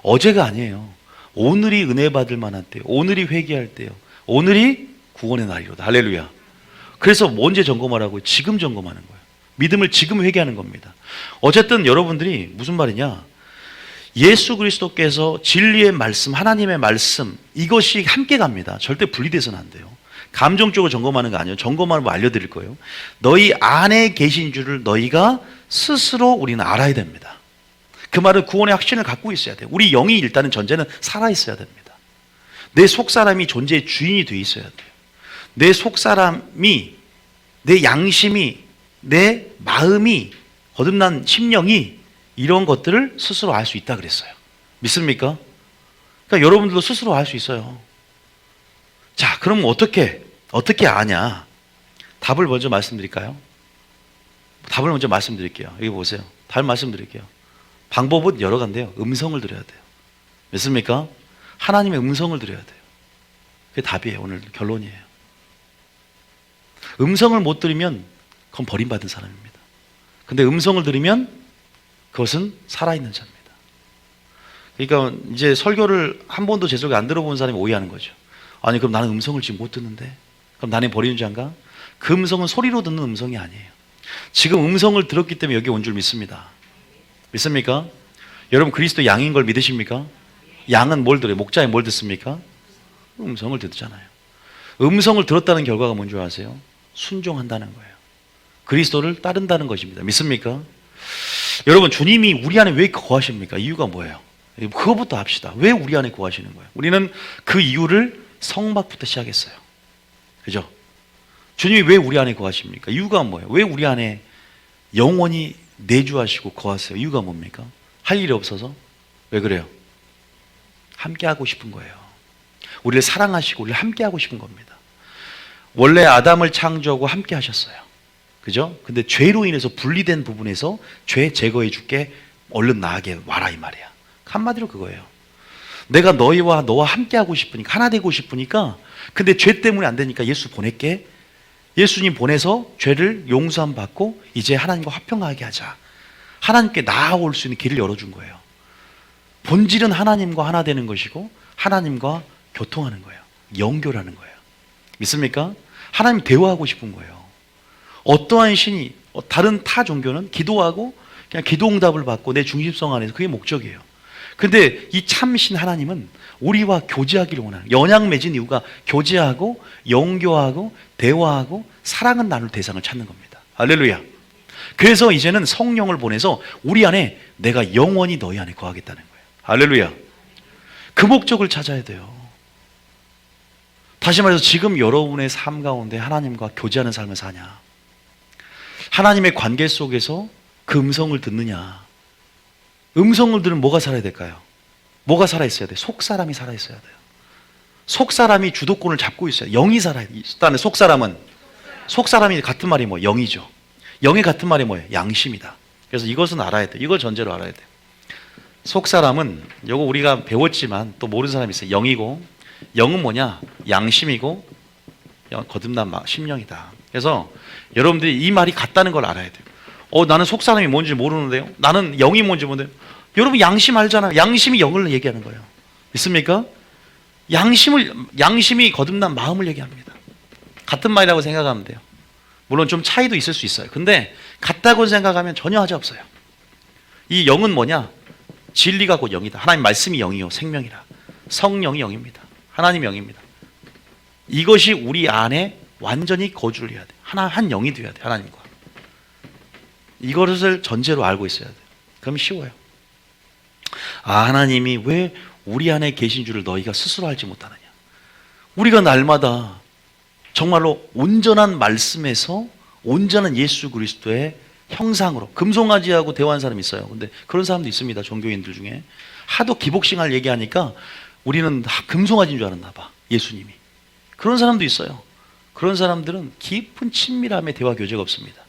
어제가 아니에요. 오늘이 은혜 받을 만한 때요. 오늘이 회개할 때요. 오늘이 구원의 날이로다. 할렐루야. 그래서 언제 점검하라고요? 지금 점검하는 거예요. 믿음을 지금 회개하는 겁니다. 어쨌든 여러분들이 무슨 말이냐? 예수 그리스도께서 진리의 말씀, 하나님의 말씀 이것이 함께 갑니다. 절대 분리돼서는 안 돼요. 감정적으로 점검하는 거 아니에요. 점검하는 거 알려드릴 거예요. 너희 안에 계신 줄을 너희가 스스로 우리는 알아야 됩니다. 그 말은 구원의 확신을 갖고 있어야 돼요. 우리 영이 일단은 전제는 살아있어야 됩니다. 내 속사람이 존재의 주인이 되어 있어야 돼요. 내 속사람이, 내 양심이, 내 마음이, 거듭난 심령이 이런 것들을 스스로 알 수 있다 그랬어요. 믿습니까? 그러니까 여러분들도 스스로 알 수 있어요. 자, 그럼 어떻게 아냐? 답을 먼저 말씀드릴까요? 답을 먼저 말씀드릴게요. 여기 보세요. 답을 말씀드릴게요. 방법은 여러 가지인데요. 음성을 들어야 돼요. 믿습니까? 하나님의 음성을 들어야 돼요. 그게 답이에요. 오늘 결론이에요. 음성을 못 들으면 그건 버림받은 사람입니다. 근데 음성을 들으면 그것은 살아있는 자입니다. 그러니까 이제 설교를 한 번도 제 설교 안 들어본 사람이 오해하는 거죠. 아니 그럼 나는 음성을 지금 못 듣는데 그럼 나는 버리는 자인가? 그 음성은 소리로 듣는 음성이 아니에요. 지금 음성을 들었기 때문에 여기 온 줄 믿습니다. 믿습니까? 여러분 그리스도 양인 걸 믿으십니까? 양은 뭘 들어요? 목자에 뭘 듣습니까? 음성을 듣잖아요. 음성을 들었다는 결과가 뭔지 아세요? 순종한다는 거예요. 그리스도를 따른다는 것입니다. 믿습니까? 여러분 주님이 우리 안에 왜 거하십니까? 이유가 뭐예요? 그거부터 합시다. 왜 우리 안에 거하시는 거예요? 우리는 그 이유를 성막부터 시작했어요. 그죠? 주님이 왜 우리 안에 거하십니까? 이유가 뭐예요? 왜 우리 안에 영원히 내주하시고 거하세요? 이유가 뭡니까? 할 일이 없어서? 왜 그래요? 함께 하고 싶은 거예요. 우리를 사랑하시고 우리를 함께 하고 싶은 겁니다. 원래 아담을 창조하고 함께 하셨어요. 그죠? 근데 죄로 인해서 분리된 부분에서 죄 제거해 줄게 얼른 나에게 와라 이 말이야. 한마디로 그거예요. 내가 너와 함께 하고 싶으니까 하나 되고 싶으니까 근데 죄 때문에 안 되니까 예수 보낼게. 예수님 보내서 죄를 용서함 받고 이제 하나님과 화평하게 하자. 하나님께 나아올 수 있는 길을 열어준 거예요. 본질은 하나님과 하나 되는 것이고 하나님과 교통하는 거예요. 연결하는 거예요. 믿습니까? 하나님 대화하고 싶은 거예요. 어떠한 신이 다른 타 종교는 기도하고 그냥 기도 응답을 받고 내 중심성 안에서 그게 목적이에요. 근데 이 참신 하나님은 우리와 교제하기를 원하는, 연약 맺은 이유가 교제하고 영교하고 대화하고 사랑을 나눌 대상을 찾는 겁니다. 할렐루야. 그래서 이제는 성령을 보내서 우리 안에 내가 영원히 너희 안에 거하겠다는 거예요. 할렐루야. 그 목적을 찾아야 돼요. 다시 말해서 지금 여러분의 삶 가운데 하나님과 교제하는 삶을 사냐? 하나님의 관계 속에서 그 음성을 듣느냐? 음성을 들으면 뭐가 살아야 될까요? 뭐가 살아있어야 돼요? 속사람이 살아있어야 돼요. 속사람이 주도권을 잡고 있어야 돼요. 영이 살아있다는 속사람은, 속사람이 같은 말이 뭐예요? 영이죠. 영의 같은 말이 뭐예요? 양심이다. 그래서 이것은 알아야 돼요. 이걸 전제로 알아야 돼요. 속사람은, 이거 우리가 배웠지만 또 모르는 사람이 있어요. 영이고, 영은 뭐냐? 양심이고, 거듭난 심령이다. 그래서 여러분들이 이 말이 같다는 걸 알아야 돼요. 나는 속사람이 뭔지 모르는데요. 나는 영이 뭔지 모르는데요. 여러분 양심 알잖아요. 양심이 영을 얘기하는 거예요. 믿습니까? 양심이 거듭난 마음을 얘기합니다. 같은 말이라고 생각하면 돼요. 물론 좀 차이도 있을 수 있어요. 근데 같다고 생각하면 전혀 하자 없어요. 이 영은 뭐냐? 진리가 곧 영이다. 하나님 말씀이 영이요 생명이라. 성령이 영입니다. 하나님이 영입니다. 이것이 우리 안에 완전히 거주를 해야 돼요. 한 영이 되어야 돼요. 하나님과. 이것을 전제로 알고 있어야 돼요. 그럼 쉬워요. 하나님이 왜 우리 안에 계신 줄을 너희가 스스로 알지 못하느냐? 우리가 날마다 정말로 온전한 말씀에서 온전한 예수 그리스도의 형상으로 금송아지하고 대화한 사람이 있어요. 근데 그런 사람도 있습니다. 종교인들 중에. 하도 기복싱을 얘기하니까 우리는 금송아지인 줄 알았나 봐. 예수님이. 그런 사람도 있어요. 그런 사람들은 깊은 친밀함의 대화 교제가 없습니다.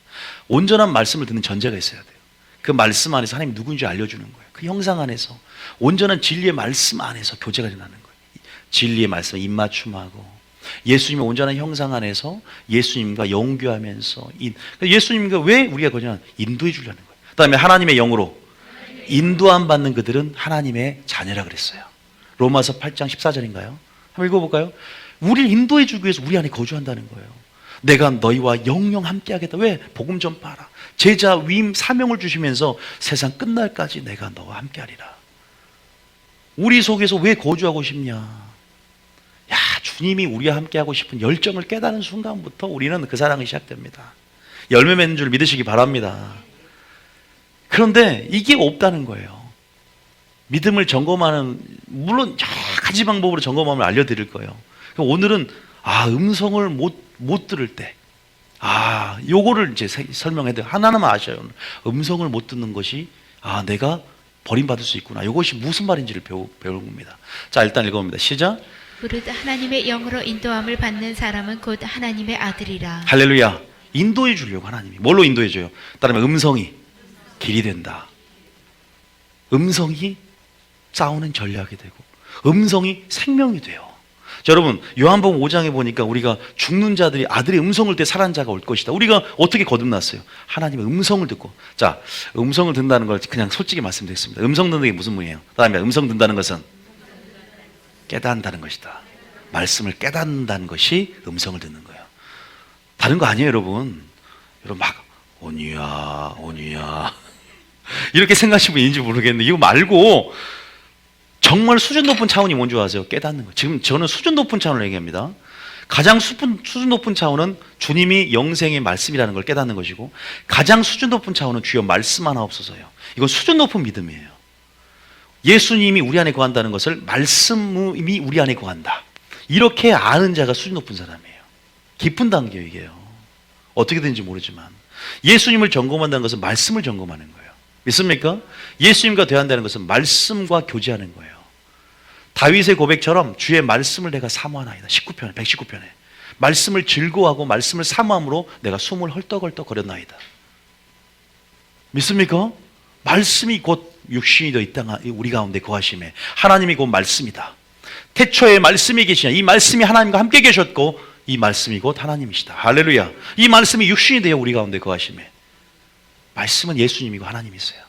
온전한 말씀을 듣는 전제가 있어야 돼요. 그 말씀 안에서 하나님이 누군지 알려주는 거예요. 그 형상 안에서 온전한 진리의 말씀 안에서 교제가 일어나는 거예요. 진리의 말씀에 입맞춤하고 예수님의 온전한 형상 안에서 예수님과 영교하면서 예수님과 왜 우리가 그냥 인도해 주려는 거예요. 그 다음에 하나님의 영으로 인도함 받는 그들은 하나님의 자녀라 그랬어요. 로마서 8장 14절인가요? 한번 읽어볼까요? 우리를 인도해 주기 위해서 우리 안에 거주한다는 거예요. 내가 너희와 영영 함께 하겠다. 왜? 복음 전파하라. 제자 위임 사명을 주시면서 세상 끝날까지 내가 너와 함께 하리라. 우리 속에서 왜 거주하고 싶냐? 야, 주님이 우리와 함께 하고 싶은 열정을 깨닫는 순간부터 우리는 그 사랑이 시작됩니다. 열매 맺는 줄 믿으시기 바랍니다. 그런데 이게 없다는 거예요. 믿음을 점검하는, 물론 여러 가지 방법으로 점검함을 알려드릴 거예요. 오늘은 음성을 못 들을 때, 요거를 이제 설명해 드려요. 하나는 아셔요. 음성을 못 듣는 것이 내가 버림받을 수 있구나. 이것이 무슨 말인지를 배우는 겁니다. 자, 일단 읽어봅니다. 시작. 무릇 하나님의 영으로 인도함을 받는 사람은 곧 하나님의 아들이라. 할렐루야. 인도해 주려고 하나님이. 뭘로 인도해 줘요? 따르면 음성이 길이 된다. 음성이 싸우는 전략이 되고 음성이 생명이 돼요. 자, 여러분 요한복음 5장에 보니까 우리가 죽는 자들이 아들의 음성을 때 살아난 자가 올 것이다. 우리가 어떻게 거듭났어요? 하나님의 음성을 듣고. 자, 음성을 듣는다는 걸 그냥 솔직히 말씀드리겠습니다. 음성 듣는 게 무슨 의미예요? 그다음에 음성 듣는다는 것은 깨닫는다는 것이다. 말씀을 깨닫는다는 것이 음성을 듣는 거예요. 다른 거 아니에요, 여러분. 여러분 막 온유야 이렇게 생각하시는 분 있는지 모르겠는데 이거 말고 정말 수준 높은 차원이 뭔지 아세요? 깨닫는 거. 지금 저는 수준 높은 차원을 얘기합니다. 가장 수준 높은 차원은 주님이 영생의 말씀이라는 걸 깨닫는 것이고, 가장 수준 높은 차원은 주여 말씀 하나 없어서요. 이건 수준 높은 믿음이에요. 예수님이 우리 안에 거한다는 것을 말씀이 우리 안에 거한다. 이렇게 아는 자가 수준 높은 사람이에요. 깊은 단계예요, 이게요. 어떻게 되는지 모르지만 예수님을 점검한다는 것은 말씀을 점검하는 거예요. 믿습니까? 예수님과 대화한다는 것은 말씀과 교제하는 거예요. 다윗의 고백처럼 주의 말씀을 내가 사모하나이다. 19편에 119편에 말씀을 즐거워하고 말씀을 사모함으로 내가 숨을 헐떡헐떡 거렸나이다. 믿습니까? 말씀이 곧 육신이 되어 이 땅 우리 가운데 거하심에 하나님이 곧 말씀이다. 태초에 말씀이 계시냐. 이 말씀이 하나님과 함께 계셨고 이 말씀이 곧 하나님이시다. 할렐루야. 이 말씀이 육신이 되어 우리 가운데 거하심에. 말씀은 예수님이고 하나님이세요.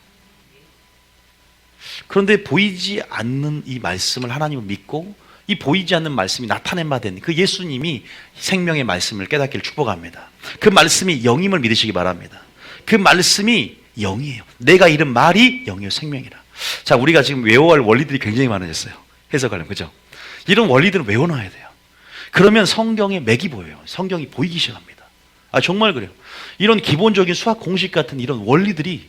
그런데 보이지 않는 이 말씀을 하나님을 믿고 이 보이지 않는 말씀이 나타낸 바 된 그 예수님이 생명의 말씀을 깨닫기를 축복합니다. 그 말씀이 영임을 믿으시기 바랍니다. 그 말씀이 영이에요. 내가 잃은 말이 영이요 생명이라. 자, 우리가 지금 외워야 할 원리들이 굉장히 많아졌어요. 해석하려면, 그죠? 이런 원리들을 외워놔야 돼요. 그러면 성경의 맥이 보여요. 성경이 보이기 시작합니다. 아, 정말 그래요. 이런 기본적인 수학 공식 같은 이런 원리들이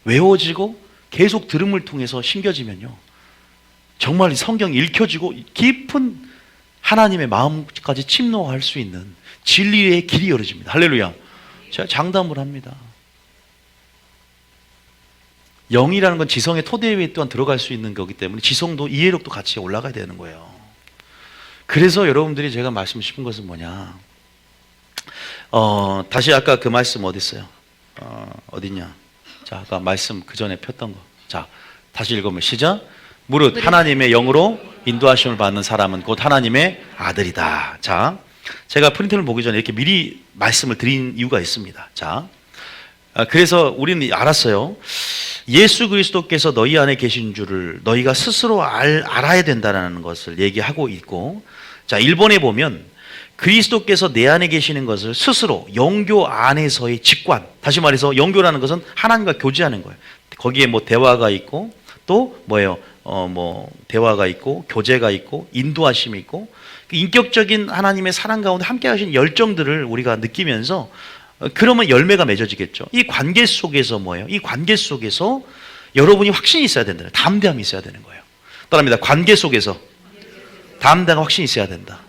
외워지고 계속 들음을 통해서 심겨지면요, 정말 성경이 읽혀지고 깊은 하나님의 마음까지 침노할 수 있는 진리의 길이 열어집니다. 할렐루야. 제가 장담을 합니다. 영이라는 건 지성의 토대 위에 또한 들어갈 수 있는 거기 때문에 지성도 이해력도 같이 올라가야 되는 거예요. 그래서 여러분들이 제가 말씀드리고 싶은 것은 뭐냐, 다시 아까 그 말씀 어디 있어요? 어딨냐? 자, 아까 말씀 그 전에 폈던 거. 자, 다시 읽으면 시작. 무릇 하나님의 영으로 인도하심을 받는 사람은 곧 하나님의 아들이다. 자, 제가 프린트를 보기 전에 이렇게 미리 말씀을 드린 이유가 있습니다. 자, 그래서 우리는 알았어요. 예수 그리스도께서 너희 안에 계신 줄을 너희가 스스로 알아야 된다는 것을 얘기하고 있고, 자, 1번에 보면 그리스도께서 내 안에 계시는 것을 스스로 영교 안에서의 직관, 다시 말해서 영교라는 것은 하나님과 교제하는 거예요. 거기에 뭐 대화가 있고 또 뭐예요? 대화가 있고 교제가 있고 인도하심이 있고, 인격적인 하나님의 사랑 가운데 함께 하신 열정들을 우리가 느끼면서 그러면 열매가 맺어지겠죠. 이 관계 속에서 뭐예요? 이 관계 속에서 여러분이 확신이 있어야 된다. 담대함이 있어야 되는 거예요. 따라합니다. 관계 속에서 담대함과 확신이 있어야 된다.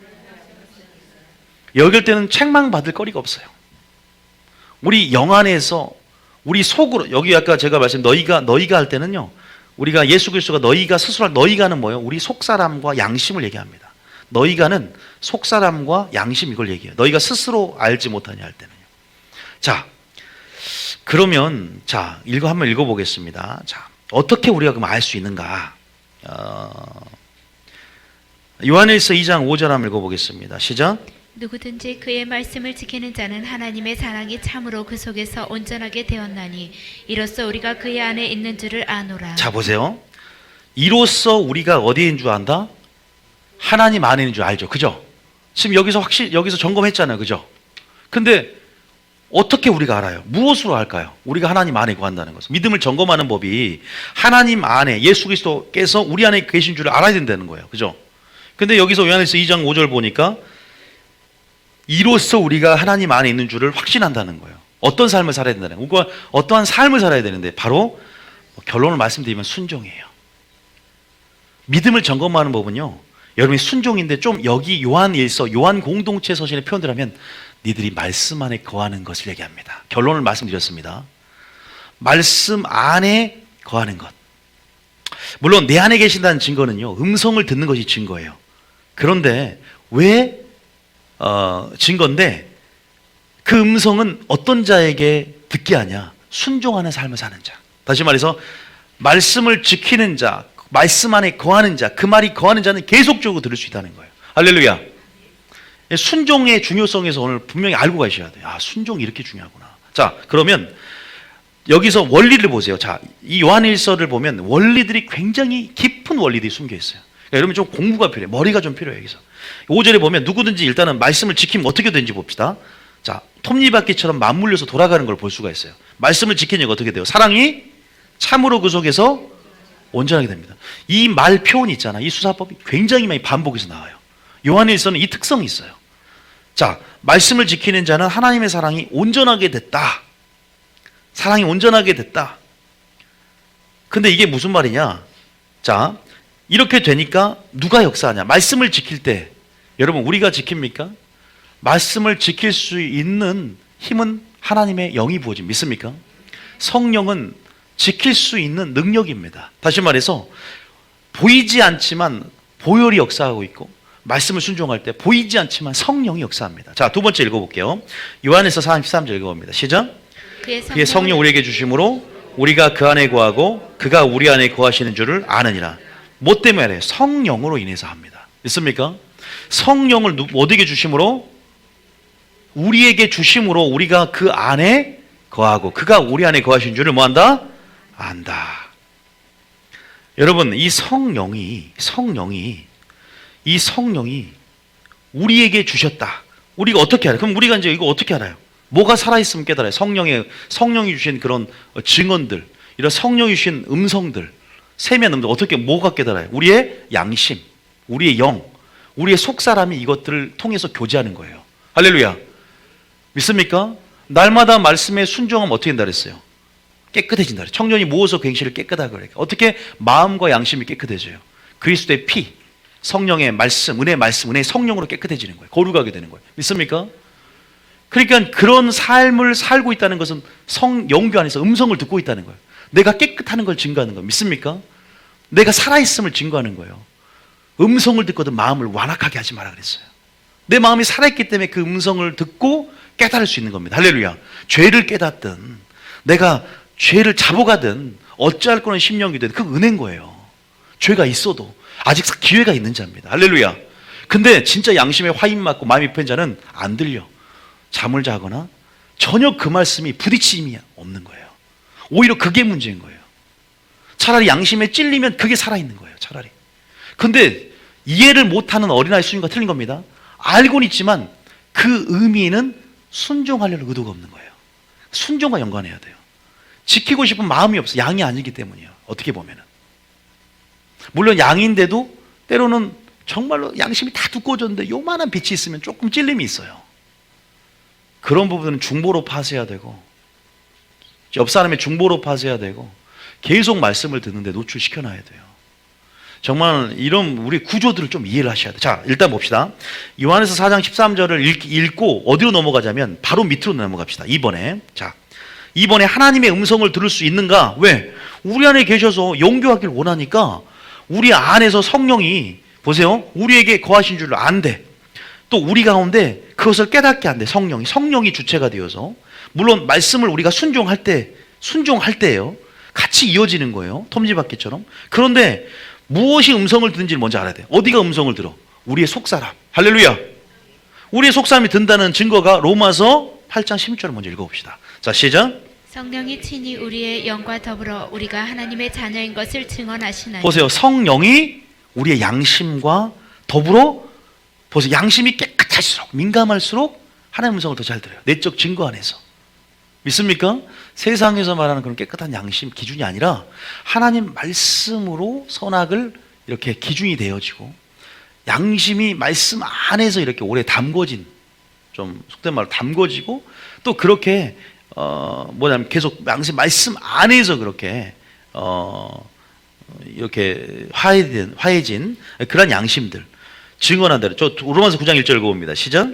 여길 때는 책망받을 거리가 없어요. 우리 영 안에서 우리 속으로, 여기 아까 제가 말씀 너희가 할 때는요, 우리가 예수 그리스도가 너희가 스스로 너희가는 뭐예요? 우리 속사람과 양심을 얘기합니다. 너희가는 속사람과 양심, 이걸 얘기해요. 너희가 스스로 알지 못하냐 할 때는요. 자, 그러면 자, 한번 읽어보겠습니다. 자, 어떻게 우리가 그럼 알 수 있는가? 요한일서 2장 5절 한번 읽어보겠습니다. 시작. 누구든지 그의 말씀을 지키는 자는 하나님의 사랑이 참으로 그 속에서 온전하게 되었나니 이로써 우리가 그의 안에 있는 줄을 아노라. 자, 보세요. 이로써 우리가 어디에 있는 줄 안다? 하나님 안에 있는 줄 알죠. 그죠? 지금 여기서 점검했잖아요. 그죠? 근데 어떻게 우리가 알아요? 무엇으로 알까요? 우리가 하나님 안에 거한다는 것은. 믿음을 점검하는 법이 하나님 안에 예수 그리스도께서 우리 안에 계신 줄을 알아야 된다는 거예요. 그죠? 근데 여기서 요한일서 2장 5절 보니까 이로써 우리가 하나님 안에 있는 줄을 확신한다는 거예요. 어떤 삶을 살아야 된다는 거예요. 우리가 어떠한 삶을 살아야 되는데 바로 결론을 말씀드리면 순종이에요. 믿음을 점검하는 법은요, 여러분이 순종인데 좀 여기 요한일서, 요한 공동체 서신의 표현들 하면 니들이 말씀 안에 거하는 것을 얘기합니다. 결론을 말씀드렸습니다. 말씀 안에 거하는 것. 물론 내 안에 계신다는 증거는요, 음성을 듣는 것이 증거예요. 그런데 왜 증거인데 그 음성은 어떤 자에게 듣게 하냐? 순종하는 삶을 사는 자. 다시 말해서 말씀을 지키는 자, 말씀 안에 거하는 자, 그 말이 거하는 자는 계속적으로 들을 수 있다는 거예요. 할렐루야. 순종의 중요성에서 오늘 분명히 알고 가셔야 돼요. 아, 순종이 이렇게 중요하구나. 자, 그러면 여기서 원리를 보세요. 자, 이 요한일서를 보면 원리들이 굉장히 깊은 원리들이 숨겨 있어요. 그러니까 여러분 좀 공부가 필요해요. 머리가 좀 필요해요. 여기서 5절에 보면 누구든지 일단은 말씀을 지키면 어떻게 되는지 봅시다. 자, 톱니바퀴처럼 맞물려서 돌아가는 걸 볼 수가 있어요. 말씀을 지키는 게 어떻게 돼요? 사랑이 참으로 그 속에서 온전하게 됩니다. 이 말 표현이 있잖아. 이 수사법이 굉장히 많이 반복해서 나와요. 요한일서는 이 특성이 있어요. 자, 말씀을 지키는 자는 하나님의 사랑이 온전하게 됐다. 사랑이 온전하게 됐다. 근데 이게 무슨 말이냐? 자, 이렇게 되니까 누가 역사하냐? 말씀을 지킬 때, 여러분 우리가 지킵니까? 말씀을 지킬 수 있는 힘은 하나님의 영이 부어진, 믿습니까? 성령은 지킬 수 있는 능력입니다. 다시 말해서 보이지 않지만 보혈이 역사하고 있고, 말씀을 순종할 때 보이지 않지만 성령이 역사합니다. 자, 두 번째 읽어볼게요. 요한에서 43절 읽어봅니다. 시작. 그의 성령 우리에게 주심으로 우리가 그 안에 거하고 그가 우리 안에 거하시는 줄을 아느니라. 뭐 때문에 해요? 성령으로 인해서 합니다. 믿습니까? 성령을 어디게 주심으로? 우리에게 주심으로 우리가 그 안에 거하고 그가 우리 안에 거하신 줄을 뭐한다? 안다. 여러분, 이 성령이 우리에게 주셨다. 우리가 어떻게 알아요? 그럼 우리가 이제 이거 어떻게 알아요? 뭐가 살아있으면 깨달아요. 성령이 주신 그런 증언들, 이런 성령이 주신 음성들, 세미한 음성, 어떻게, 뭐가 깨달아요? 우리의 양심, 우리의 영, 우리의 속사람이 이것들을 통해서 교제하는 거예요. 할렐루야. 믿습니까? 날마다 말씀에 순종하면 어떻게 된다 그랬어요? 깨끗해진다 그랬어요. 청년이 모어서 갱신을 깨끗하게 그래요. 어떻게? 마음과 양심이 깨끗해져요. 그리스도의 피, 성령의 말씀, 은혜의 성령으로 깨끗해지는 거예요. 거룩하게 되는 거예요. 믿습니까? 그러니까 그런 삶을 살고 있다는 것은 영교 안에서 음성을 듣고 있다는 거예요. 내가 깨끗하는 걸 증거하는 거예요. 믿습니까? 내가 살아있음을 증거하는 거예요. 음성을 듣거든 마음을 완악하게 하지 마라 그랬어요. 내 마음이 살아있기 때문에 그 음성을 듣고 깨달을 수 있는 겁니다. 할렐루야. 죄를 깨닫든 내가 죄를 잡아가든 어찌할 거는 심령이 되든 그 은혜인 거예요. 죄가 있어도 아직 기회가 있는 자입니다. 할렐루야. 근데 진짜 양심에 화인 맞고 마음이 급한 자는 안 들려. 잠을 자거나 전혀 그 말씀이 부딪힘이 없는 거예요. 오히려 그게 문제인 거예요. 차라리 양심에 찔리면 그게 살아있는 거예요. 차라리. 근데 이해를 못하는 어린아이 수준과 틀린 겁니다. 알고는 있지만 그 의미는 순종하려는 의도가 없는 거예요. 순종과 연관해야 돼요. 지키고 싶은 마음이 없어. 양이 아니기 때문이에요. 어떻게 보면은. 물론 양인데도 때로는 정말로 양심이 다 두꺼워졌는데 요만한 빛이 있으면 조금 찔림이 있어요. 그런 부분은 중보로 파쇄해야 되고, 옆 사람의 중보로 파쇄해야 되고, 계속 말씀을 듣는데 노출시켜놔야 돼요. 정말 이런 우리 구조들을 좀 이해를 하셔야 돼요. 자, 일단 봅시다. 요한에서 4장 13절을 읽고 어디로 넘어가자면 바로 밑으로 넘어갑시다. 2번에. 자, 2번에 하나님의 음성을 들을 수 있는가? 왜? 우리 안에 계셔서 영교하길 원하니까 우리 안에서 성령이, 보세요, 우리에게 거하신 줄 안대. 또 우리 가운데 그것을 깨닫게 한대. 성령이 주체가 되어서. 물론 말씀을 우리가 순종할 때예요. 같이 이어지는 거예요. 톱니바퀴처럼. 그런데 무엇이 음성을 듣는지를 먼저 알아야 돼요. 어디가 음성을 들어? 우리의 속사람. 할렐루야. 우리의 속사람이 든다는 증거가 로마서 8장 16절을 먼저 읽어봅시다. 자, 시작. 성령이 친히 우리의 영과 더불어 우리가 하나님의 자녀인 것을 증언하시나니. 보세요. 성령이 우리의 양심과 더불어, 보세요. 양심이 깨끗할수록, 민감할수록 하나님의 음성을 더 잘 들어요. 내적 증거 안에서. 믿습니까? 세상에서 말하는 그런 깨끗한 양심 기준이 아니라 하나님 말씀으로 선악을 이렇게 기준이 되어지고, 양심이 말씀 안에서 이렇게 오래 담궈진, 좀 속된 말로 담궈지고, 또 그렇게 계속 양심 말씀 안에서 그렇게 이렇게 화해진 그런 양심들 증언한 대로. 저 로마서 9장 1절 읽어봅니다. 시작.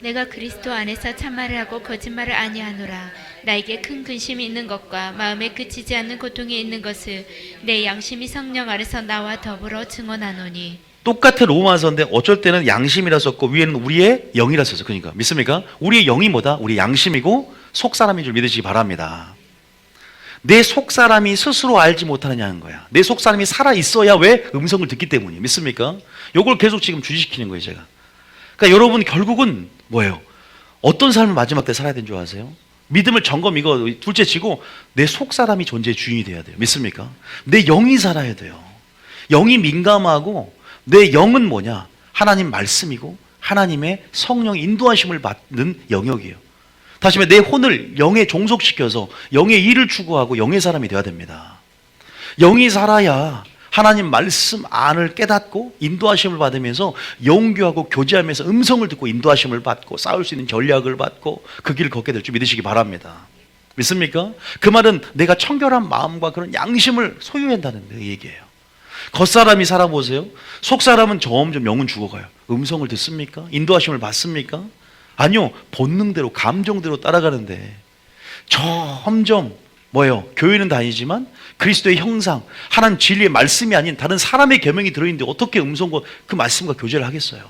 내가 그리스도 안에서 참말을 하고 거짓말을 아니하노라. 나에게 큰 근심이 있는 것과 마음에 그치지 않는 고통이 있는 것을 내 양심이 성령 안에서 나와 더불어 증언하노니. 똑같은 로마서인데 어쩔 때는 양심이라 썼고 위에는 우리의 영이라 썼어요. 그러니까 믿습니까? 우리의 영이 뭐다? 우리 양심이고 속사람인 줄 믿으시기 바랍니다. 내 속사람이 스스로 알지 못하느냐는 거야. 내 속사람이 살아있어야 왜? 음성을 듣기 때문이에요. 믿습니까? 요걸 계속 지금 주지시키는 거예요, 제가. 그러니까 여러분 결국은 뭐예요? 어떤 삶을 마지막 때 살아야 되는 줄 아세요? 믿음을 점검 이거 둘째 치고 내 속사람이 존재의 주인이 돼야 돼요. 믿습니까? 내 영이 살아야 돼요. 영이 민감하고 내 영은 뭐냐? 하나님 말씀이고 하나님의 성령 인도하심을 받는 영역이에요. 다시 말해 내 혼을 영에 종속시켜서 영의 일을 추구하고 영의 사람이 되어야 됩니다. 영이 살아야 하나님 말씀 안을 깨닫고 인도하심을 받으면서 영교하고 교제하면서 음성을 듣고 인도하심을 받고 싸울 수 있는 전략을 받고 그 길을 걷게 될 줄 믿으시기 바랍니다. 믿습니까? 그 말은 내가 청결한 마음과 그런 양심을 소유해야 한다는 얘기예요. 겉사람이 살아보세요. 속사람은 점점 영은 죽어가요. 음성을 듣습니까? 인도하심을 받습니까? 아니요. 본능대로 감정대로 따라가는데 점점 뭐예요? 교회는 다니지만 그리스도의 형상, 하나님 진리의 말씀이 아닌 다른 사람의 계명이 들어있는데 어떻게 음성과 그 말씀과 교제를 하겠어요?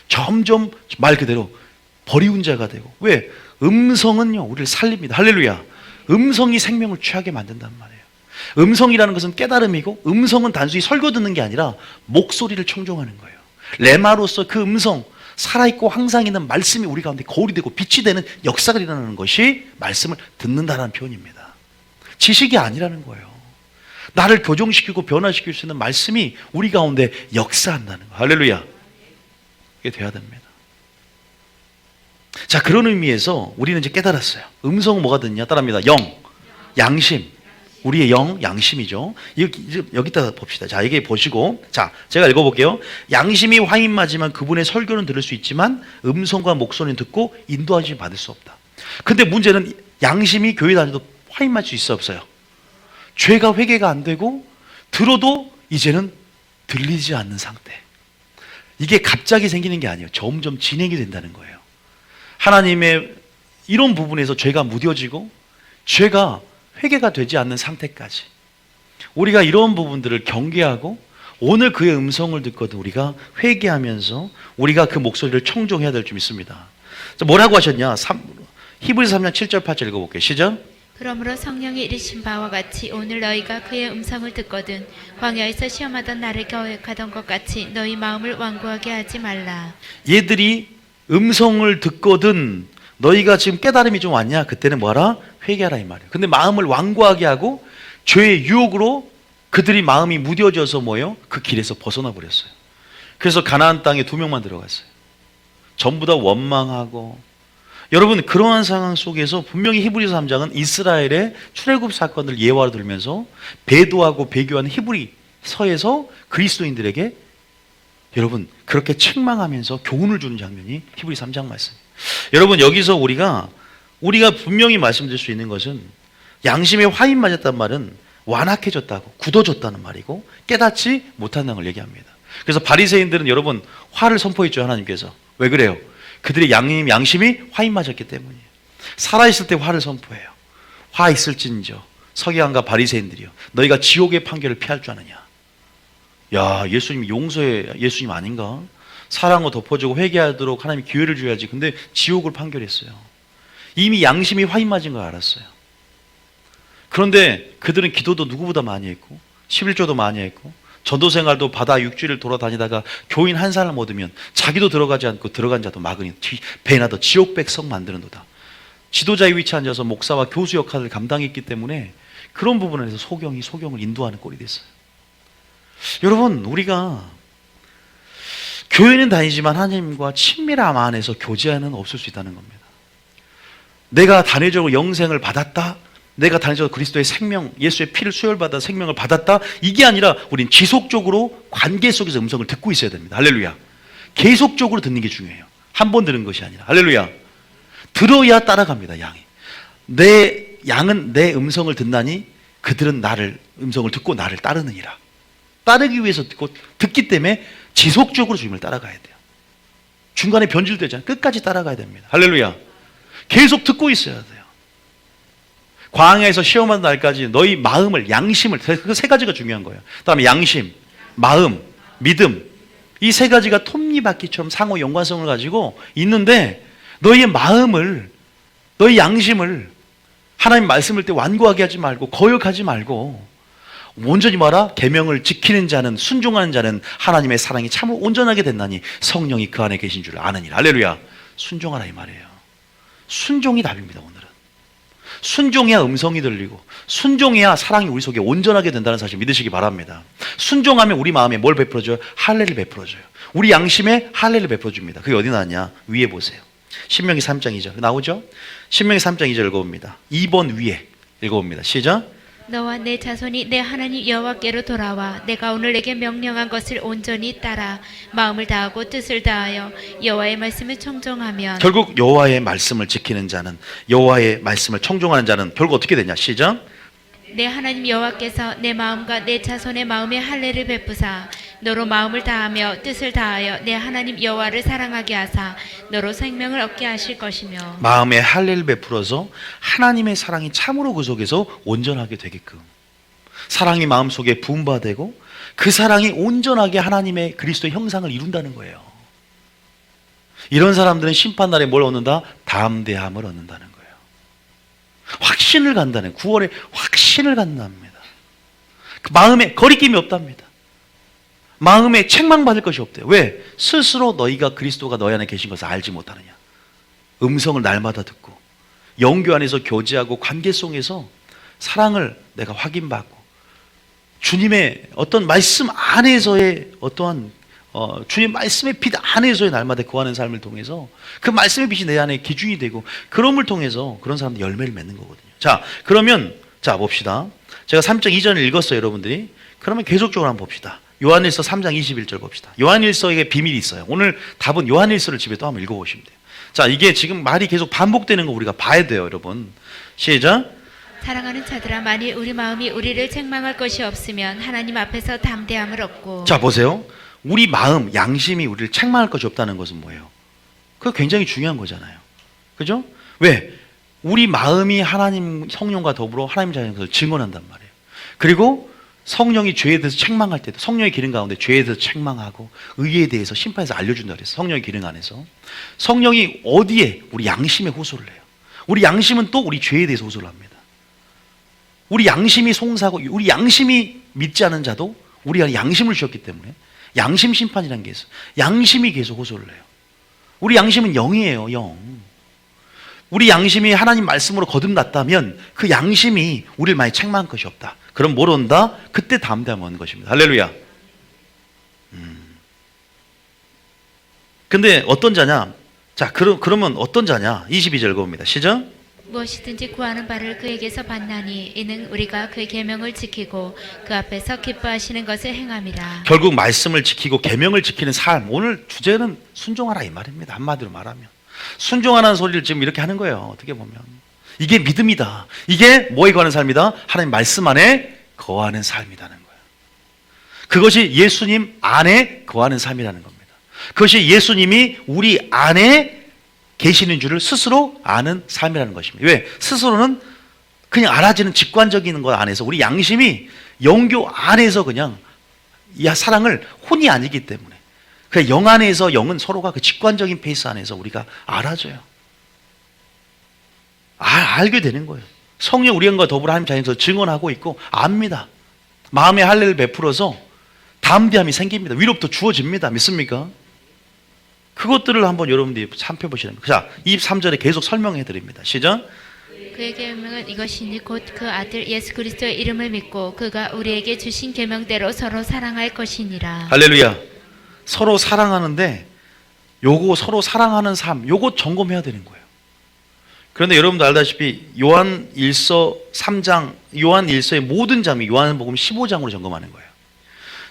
점점 말 그대로 버리운 자가 되고. 왜? 음성은요 우리를 살립니다. 할렐루야. 음성이 생명을 취하게 만든단 말이에요. 음성이라는 것은 깨달음이고, 음성은 단순히 설교 듣는 게 아니라 목소리를 청종하는 거예요. 레마로서 그 음성, 살아있고 항상 있는 말씀이 우리 가운데 거울이 되고 빛이 되는 역사가 일어나는 것이 말씀을 듣는다는 표현입니다. 지식이 아니라는 거예요. 나를 교정시키고 변화시킬 수 있는 말씀이 우리 가운데 역사한다는 거예요. 할렐루야. 이게 돼야 됩니다. 자, 그런 의미에서 우리는 이제 깨달았어요. 음성은 뭐가 듣냐? 따라합니다. 영, 양심. 우리의 영, 양심이죠. 여기다 봅시다. 자, 이게 보시고, 자, 제가 읽어볼게요. 양심이 화인 맞으면 그분의 설교는 들을 수 있지만 음성과 목소리는 듣고 인도하지 받을 수 없다. 근데 문제는 양심이 교회 다녀도 화인 맞을 수 있어 없어요? 죄가 회개가 안 되고 들어도 이제는 들리지 않는 상태. 이게 갑자기 생기는 게 아니에요. 점점 진행이 된다는 거예요. 하나님의 이런 부분에서 죄가 무뎌지고 죄가 회개가 되지 않는 상태까지 우리가 이런 부분들을 경계하고 오늘 그의 음성을 듣거든 우리가 회개하면서 우리가 그 목소리를 청종해야 될 줄 믿습니다. 뭐라고 하셨냐? 히브리서 3장 7절 8절 읽어볼게요. 시작. 그러므로 성령이 이르신 바와 같이 오늘 너희가 그의 음성을 듣거든 광야에서 시험하던 나를 거역하던 것 같이 너희 마음을 완고하게 하지 말라. 얘들이 음성을 듣거든 너희가 지금 깨달음이 좀 왔냐? 그때는 뭐하라? 회개하라 이 말이에요. 근데 마음을 완고하게 하고 죄의 유혹으로 그들이 마음이 무뎌져서 뭐예요? 그 길에서 벗어나 버렸어요. 그래서 가나안 땅에 2명만 들어갔어요. 전부 다 원망하고. 여러분, 그러한 상황 속에서 분명히 히브리서 3장은 이스라엘의 출애굽 사건을 예화로 들면서 배도하고 배교하는 히브리서에서 그리스도인들에게 여러분 그렇게 책망하면서 교훈을 주는 장면이 히브리서 3장 말씀이에요. 여러분, 여기서 우리가 분명히 말씀드릴 수 있는 것은 양심에 화인 맞았단 말은 완악해졌다고, 굳어졌다는 말이고 깨닫지 못한다는 걸 얘기합니다. 그래서 바리새인들은 여러분 화를 선포했죠. 하나님께서. 왜 그래요? 그들의 양심이 화인 맞았기 때문이에요. 살아있을 때 화를 선포해요. 화 있을진저 서기관과 바리새인들이요, 너희가 지옥의 판결을 피할 줄 아느냐. 야, 예수님 용서해, 예수님 아닌가? 사랑으로 덮어주고 회개하도록 하나님이 기회를 줘야지. 근데 지옥을 판결했어요. 이미 양심이 화인 맞은 걸 알았어요. 그런데 그들은 기도도 누구보다 많이 했고 11조도 많이 했고 전도 생활도 바다 육지를 돌아다니다가 교인 한 사람을 얻으면 자기도 들어가지 않고 들어간 자도 막으니 배나 더 지옥 백성 만드는도다. 지도자의 위치에 앉아서 목사와 교수 역할을 감당했기 때문에 그런 부분에서 소경을 인도하는 꼴이 됐어요. 여러분, 우리가 교회는 다니지만 하나님과 친밀함 안에서 교제하는 없을 수 있다는 겁니다. 내가 단회적으로 영생을 받았다, 내가 단회적으로 그리스도의 생명, 예수의 피를 수혈받아 생명을 받았다, 이게 아니라 우린 지속적으로 관계 속에서 음성을 듣고 있어야 됩니다. 할렐루야. 계속적으로 듣는 게 중요해요. 한 번 들은 것이 아니라. 할렐루야. 들어야 따라갑니다. 양은 내 음성을 듣나니 그들은 나를 음성을 듣고 나를 따르느니라. 따르기 위해서 듣기 때문에 지속적으로 주님을 따라가야 돼요. 중간에 변질되지 않아요. 끝까지 따라가야 됩니다. 할렐루야. 계속 듣고 있어야 돼요. 광야에서 시험하는 날까지 너희 마음을, 양심을, 그 세 가지가 중요한 거예요. 그다음에 양심, 마음, 믿음, 이 세 가지가 톱니바퀴처럼 상호 연관성을 가지고 있는데 너희의 마음을, 너희 양심을 하나님 말씀을 때 완고하게 하지 말고 거역하지 말고 온전히 말하 계명을 지키는 자는, 순종하는 자는 하나님의 사랑이 참으로 온전하게 됐나니 성령이 그 안에 계신 줄 아느니라. 할렐루야. 순종하라 이 말이에요. 순종이 답입니다. 오늘은 순종해야 음성이 들리고 순종해야 사랑이 우리 속에 온전하게 된다는 사실 믿으시기 바랍니다. 순종하면 우리 마음에 뭘 베풀어줘요? 할례를 베풀어줘요. 우리 양심에 할례를 베풀어줍니다. 그게 어디 나왔냐? 위에 보세요. 신명기 3장 2절 나오죠? 신명기 3장 2절 읽어봅니다. 2번 위에 읽어봅니다. 시작. 너와 내 자손이 내 하나님 여호와께로 돌아와 내가 오늘 내게 명령한 것을 온전히 따라 마음을 다하고 뜻을 다하여 여호와의 말씀을 청종하면, 결국 여호와의 말씀을 지키는 자는, 여호와의 말씀을 청종하는 자는 결국 어떻게 되냐? 시작. 내 하나님 여호와께서 내 마음과 내 자손의 마음에 할례를 베푸사 너로 마음을 다하며 뜻을 다하여 내 하나님 여호와를 사랑하게 하사 너로 생명을 얻게 하실 것이며, 마음에 할례를 베풀어서 하나님의 사랑이 참으로 그 속에서 온전하게 되게끔, 사랑이 마음속에 부음바되고 그 사랑이 온전하게 하나님의 그리스도의 형상을 이룬다는 거예요. 이런 사람들은 심판날에 뭘 얻는다? 담대함을 얻는다는 거예요. 확신을 간다는, 구원의 확신을 갖는답니다. 그 마음에 거리낌이 없답니다. 마음에 책망받을 것이 없대요. 왜? 스스로 너희가 그리스도가 너희 안에 계신 것을 알지 못하느냐. 음성을 날마다 듣고 영교 안에서 교제하고 관계 속에서 사랑을 내가 확인받고 주님의 어떤 말씀 안에서의 어떠한 주님 말씀의 빛 안에서의 날마다 거하는 삶을 통해서 그 말씀의 빛이 내 안에 기준이 되고 그럼을 통해서 그런 사람들 열매를 맺는 거거든요. 자, 그러면 자 봅시다. 제가 3장 이전을 읽었어요, 여러분들이. 그러면 계속적으로 한번 봅시다. 요한일서 3장 21절 봅시다. 요한일서에 비밀이 있어요. 오늘 답은 요한일서를 집에 또 한번 읽어보시면 돼요. 자, 이게 지금 말이 계속 반복되는 거 우리가 봐야 돼요, 여러분. 시작. 사랑하는 자들아, 만일 우리 마음이 우리를 책망할 것이 없으면 하나님 앞에서 담대함을 얻고. 자, 보세요. 우리 마음, 양심이 우리를 책망할 것이 없다는 것은 뭐예요? 그거 굉장히 중요한 거잖아요. 그죠? 왜? 우리 마음이 하나님 성령과 더불어 하나님 자녀를 증언한단 말이에요. 그리고 성령이 죄에 대해서 책망할 때도 성령의 기능 가운데 죄에 대해서 책망하고 의에 대해서 심판해서 알려준다 그랬어요. 성령의 기능 안에서. 성령이 어디에? 우리 양심에 호소를 해요. 우리 양심은 또 우리 죄에 대해서 호소를 합니다. 우리 양심이 송사하고 우리 양심이 믿지 않은 자도 우리가 양심을 주셨기 때문에 양심 심판이라는 게 있어요. 양심이 계속 호소를 해요. 우리 양심은 영이에요, 영. 우리 양심이 하나님 말씀으로 거듭났다면 그 양심이 우리를 많이 책망할 것이 없다. 그럼 뭘 온다? 그때 담대함 오는 것입니다. 할렐루야. 근데 어떤 자냐? 자, 그러면 어떤 자냐? 22절 봅니다. 시작. 무엇이든지 구하는 바를 그에게서 받나니 이는 우리가 그의 계명을 지키고 그 앞에서 기뻐하시는 것을 행함이라. 결국 말씀을 지키고 계명을 지키는 삶. 오늘 주제는 순종하라 이 말입니다. 한마디로 말하면. 순종하라는 소리를 지금 이렇게 하는 거예요. 어떻게 보면. 이게 믿음이다. 이게 뭐에 관한 삶이다? 하나님 말씀 안에 거하는 삶이라는 거예요. 그것이 예수님 안에 거하는 삶이라는 겁니다. 그것이 예수님이 우리 안에 계시는 줄을 스스로 아는 삶이라는 것입니다. 왜? 스스로는 그냥 알아지는 직관적인 것 안에서 우리 양심이 영교 안에서 그냥 이 사랑을 혼이 아니기 때문에 그 영 안에서 영은 서로가 그 직관적인 페이스 안에서 우리가 알아줘요. 알게 되는 거예요. 성령 우리과 더불어 하나님 자녀에서 증언하고 있고 압니다. 마음의 할례를 베풀어서 담대함이 생깁니다. 위로부터 주어집니다. 믿습니까? 그것들을 한번 여러분들이 살펴보시는 거예요. 자, 23절에 계속 설명해 드립니다. 시작. 그의 계명은 이것이니 곧 그 아들 예수 그리스도의 이름을 믿고 그가 우리에게 주신 계명대로 서로 사랑할 것이니라. 할렐루야. 서로 사랑하는데 요거 서로 사랑하는 삶, 요거 점검해야 되는 거예요. 그런데 여러분도 알다시피 요한 1서 3장, 요한 1서의 모든 장이 요한복음 15장으로 점검하는 거예요.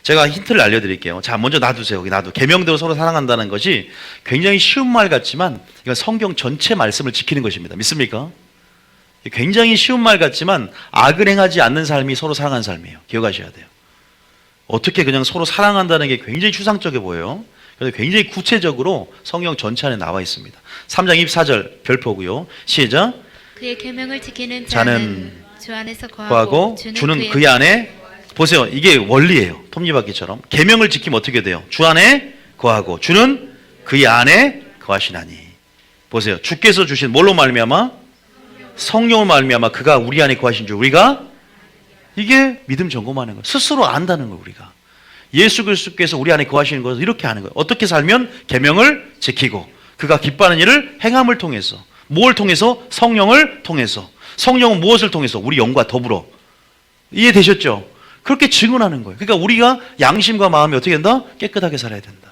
제가 힌트를 알려드릴게요. 자, 먼저 놔두세요. 여기 놔두. 계명대로 서로 사랑한다는 것이 굉장히 쉬운 말 같지만 이건 성경 전체 말씀을 지키는 것입니다. 믿습니까? 굉장히 쉬운 말 같지만 악을 행하지 않는 삶이 서로 사랑하는 삶이에요. 기억하셔야 돼요. 어떻게 그냥 서로 사랑한다는 게 굉장히 추상적이어 보여요. 그래서 굉장히 구체적으로 성경 전체 안에 나와 있습니다. 3장 24절 별표고요. 시작. 그의 계명을 지키는 자는 주 안에서 거하고 주는 그의 안에. 보세요. 이게 원리예요. 톱니바퀴처럼. 계명을 지키면 어떻게 돼요? 주 안에 거하고 주는 그의 안에 거하시나니. 보세요. 주께서 주신 뭘로 말미암아? 성령을 말미암아 그가 우리 안에 거하신 줄 우리가 이게 믿음 점검하는 거예요. 스스로 안다는 거예요. 우리가. 예수 그리스도께서 우리 안에 거하시는 것을 이렇게 하는 거예요. 어떻게 살면? 계명을 지키고 그가 기뻐하는 일을 행함을 통해서. 뭘 통해서? 성령을 통해서. 성령은 무엇을 통해서? 우리 영과 더불어. 이해되셨죠? 그렇게 증언하는 거예요. 그러니까 우리가 양심과 마음이 어떻게 된다? 깨끗하게 살아야 된다.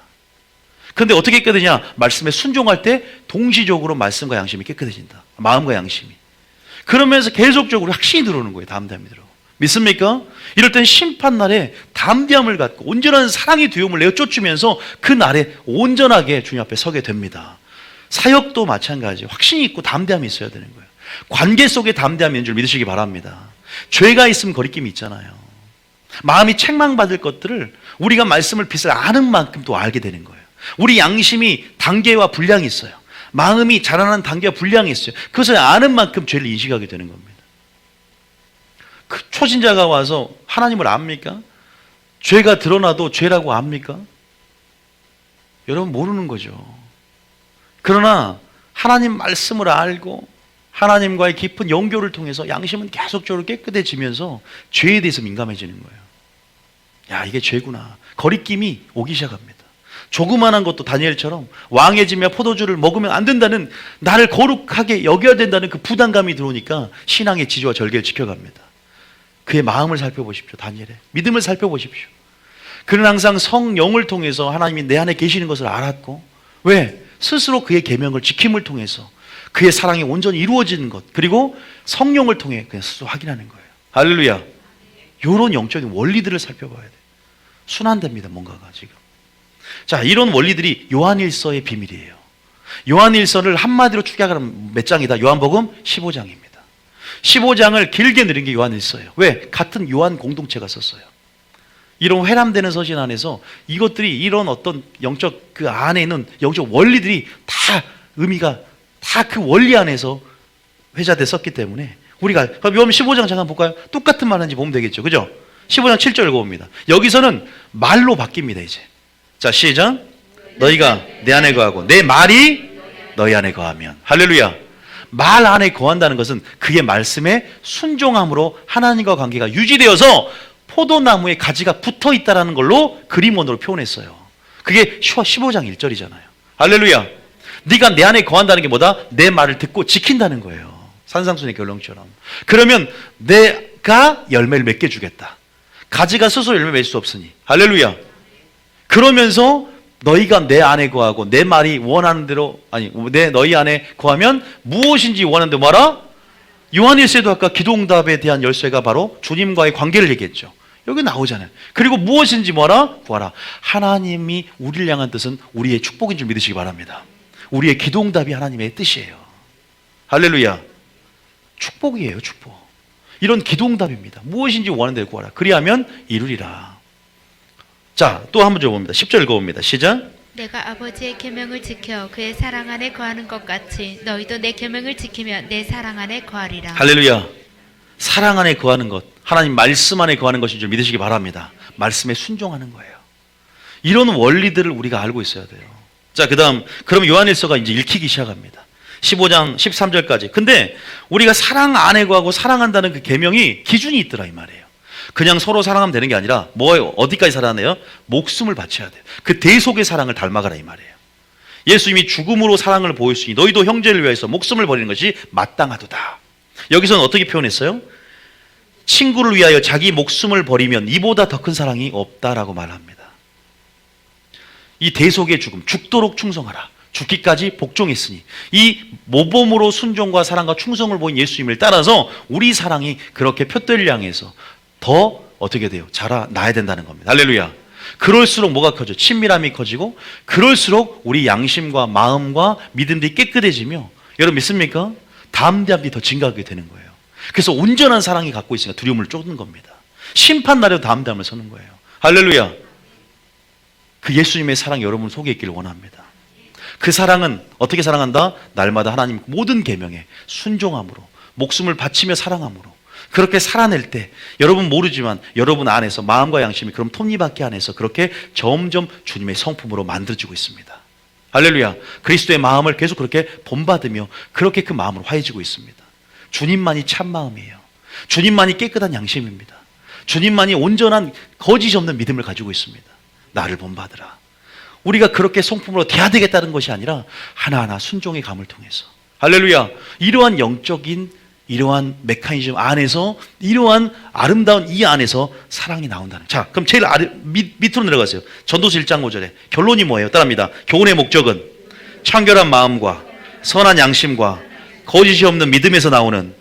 그런데 어떻게 깨끗해지냐? 말씀에 순종할 때 동시적으로 말씀과 양심이 깨끗해진다. 마음과 양심이. 그러면서 계속적으로 확신이 들어오는 거예요. 담대함이 들어오고. 믿습니까? 이럴 땐 심판날에 담대함을 갖고 온전한 사랑의 두려움을 내어 쫓으면서 그 날에 온전하게 주님 앞에 서게 됩니다. 사역도 마찬가지. 확신이 있고 담대함이 있어야 되는 거예요. 관계 속에 담대함이 있는 줄 믿으시기 바랍니다. 죄가 있으면 거리낌이 있잖아요. 마음이 책망받을 것들을 우리가 말씀을 빛을 아는 만큼 또 알게 되는 거예요. 우리 양심이 단계와 분량이 있어요. 마음이 자라나는 단계와 분량이 있어요. 그것을 아는 만큼 죄를 인식하게 되는 겁니다. 그 초신자가 와서 하나님을 압니까? 죄가 드러나도 죄라고 압니까? 여러분 모르는 거죠. 그러나 하나님 말씀을 알고 하나님과의 깊은 연교를 통해서 양심은 계속적으로 깨끗해지면서 죄에 대해서 민감해지는 거예요. 야, 이게 죄구나. 거리낌이 오기 시작합니다. 조그만한 것도 다니엘처럼 왕의 집이며 포도주를 먹으면 안 된다는, 나를 거룩하게 여겨야 된다는 그 부담감이 들어오니까 신앙의 지조와 절개를 지켜갑니다. 그의 마음을 살펴보십시오. 다니엘의 믿음을 살펴보십시오. 그는 항상 성령을 통해서 하나님이 내 안에 계시는 것을 알았고, 왜? 스스로 그의 계명을 지킴을 통해서 그의 사랑이 온전히 이루어지는 것, 그리고 성령을 통해 그냥 스스로 확인하는 거예요. 할렐루야. 이런 영적인 원리들을 살펴봐야 돼요. 순환됩니다, 뭔가가 지금. 자, 이런 원리들이 요한일서의 비밀이에요. 요한일서를 한마디로 축약하면 몇 장이다? 요한복음 15장입니다. 15장을 길게 늘린 게 요한일서예요. 왜? 같은 요한 공동체가 썼어요. 이런 회람되는 서신 안에서 이것들이 이런 어떤 영적 그 안에 있는 영적 원리들이 다 의미가 다 그 원리 안에서 회자돼 썼기 때문에 우리가 요한 15장 잠깐 볼까요? 똑같은 말 하는지 보면 되겠죠. 그죠? 15장 7절 읽어봅니다. 여기서는 말로 바뀝니다, 이제. 자, 시작. 너희가 내 안에 거하고 내 말이 너희 안에 거하면. 할렐루야. 말 안에 거한다는 것은 그의 말씀에 순종함으로 하나님과 관계가 유지되어서 포도나무에 가지가 붙어 있다는 걸로 그림원으로 표현했어요. 그게 15장 1절이잖아요. 할렐루야. 네가 내 안에 거한다는 게 뭐다? 내 말을 듣고 지킨다는 거예요. 산상순의 결론처럼. 그러면 내가 열매를 맺게 주겠다. 가지가 스스로 열매 맺을 수 없으니. 할렐루야. 그러면서 너희가 내 안에 거하고 내 말이 원하는 대로, 아니 너희 안에 거하면 무엇인지 원하는 대로 뭐라? 요한일서에도 아까 기도응답에 대한 열쇠가 바로 주님과의 관계를 얘기했죠. 여기 나오잖아요. 그리고 무엇인지 뭐라? 구하라. 하나님이 우리를 향한 뜻은 우리의 축복인 줄 믿으시기 바랍니다. 우리의 기도응답이 하나님의 뜻이에요. 할렐루야. 축복이에요, 축복. 이런 기도응답입니다. 무엇인지 원하는 대로 구하라. 그리하면 이루리라. 자, 또 한 번 봅니다. 10절 읽어봅니다. 시작. 내가 아버지의 계명을 지켜 그의 사랑 안에 거하는 것 같이 너희도 내 계명을 지키면 내 사랑 안에 거하리라. 할렐루야. 사랑 안에 거하는 것, 하나님 말씀 안에 거하는 것인 줄 믿으시기 바랍니다. 말씀에 순종하는 거예요. 이런 원리들을 우리가 알고 있어야 돼요. 자, 그 다음 그럼 요한일서가 이제 읽히기 시작합니다. 15장 13절까지. 근데 우리가 사랑 안에 거하고 사랑한다는 그 계명이 기준이 있더라 이 말이에요. 그냥 서로 사랑하면 되는 게 아니라 어디까지 사랑해요? 목숨을 바쳐야 돼요. 그 대속의 사랑을 닮아가라 이 말이에요. 예수님이 죽음으로 사랑을 보였으니 너희도 형제를 위해서 목숨을 버리는 것이 마땅하도다. 여기서는 어떻게 표현했어요? 친구를 위하여 자기 목숨을 버리면 이보다 더 큰 사랑이 없다라고 말합니다. 이 대속의 죽음, 죽도록 충성하라. 죽기까지 복종했으니 이 모범으로 순종과 사랑과 충성을 보인 예수님을 따라서 우리 사랑이 그렇게 표대를 향해서 더 어떻게 돼요? 자라나야 된다는 겁니다. 할렐루야. 그럴수록 뭐가 커져? 친밀함이 커지고 그럴수록 우리 양심과 마음과 믿음들이 깨끗해지며 여러분 믿습니까? 담대함이 더 증가하게 되는 거예요. 그래서 온전한 사랑이 갖고 있으니까 두려움을 쫓는 겁니다. 심판날에도 담대함을 서는 거예요. 할렐루야. 그 예수님의 사랑 여러분 속에 있기를 원합니다. 그 사랑은 어떻게 사랑한다? 날마다 하나님 모든 계명에 순종함으로 목숨을 바치며 사랑함으로 그렇게 살아낼 때 여러분 모르지만 여러분 안에서 마음과 양심이 그럼 톱니바퀴 안에서 그렇게 점점 주님의 성품으로 만들어지고 있습니다. 할렐루야. 그리스도의 마음을 계속 그렇게 본받으며 그렇게 그 마음으로 화해지고 있습니다. 주님만이 참 마음이에요. 주님만이 깨끗한 양심입니다. 주님만이 온전한 거짓 없는 믿음을 가지고 있습니다. 나를 본받으라. 우리가 그렇게 성품으로 돼야 되겠다는 것이 아니라 하나하나 순종의 감을 통해서 할렐루야. 이러한 영적인 이러한 메커니즘 안에서 이러한 아름다운 이 안에서 사랑이 나온다는. 자, 그럼 제일 밑으로 내려가세요. 전도서 1장 5절에 결론이 뭐예요? 따라합니다. 교훈의 목적은 청결한 마음과 선한 양심과 거짓이 없는 믿음에서 나오는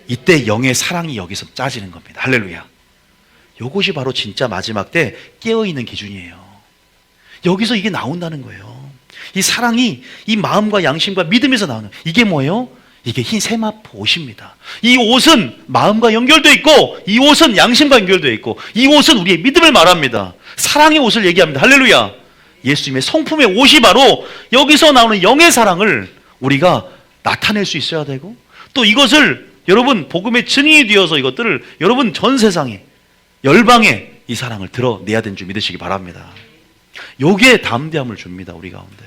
이때 영의 사랑이 여기서 짜지는 겁니다. 할렐루야. 이것이 바로 진짜 마지막 때 깨어있는 기준이에요. 여기서 이게 나온다는 거예요. 이 사랑이 이 마음과 양심과 믿음에서 나오는 이게 뭐예요? 이게 흰 세마포 옷입니다. 이 옷은 마음과 연결되어 있고 이 옷은 양심과 연결되어 있고 이 옷은 우리의 믿음을 말합니다. 사랑의 옷을 얘기합니다. 할렐루야. 예수님의 성품의 옷이 바로 여기서 나오는 영의 사랑을 우리가 나타낼 수 있어야 되고 또 이것을 여러분 복음의 증인이 되어서 이것들을 여러분 전 세상에 열방에 이 사랑을 드러내야 되는 줄 믿으시기 바랍니다. 요게 담대함을 줍니다. 우리 가운데.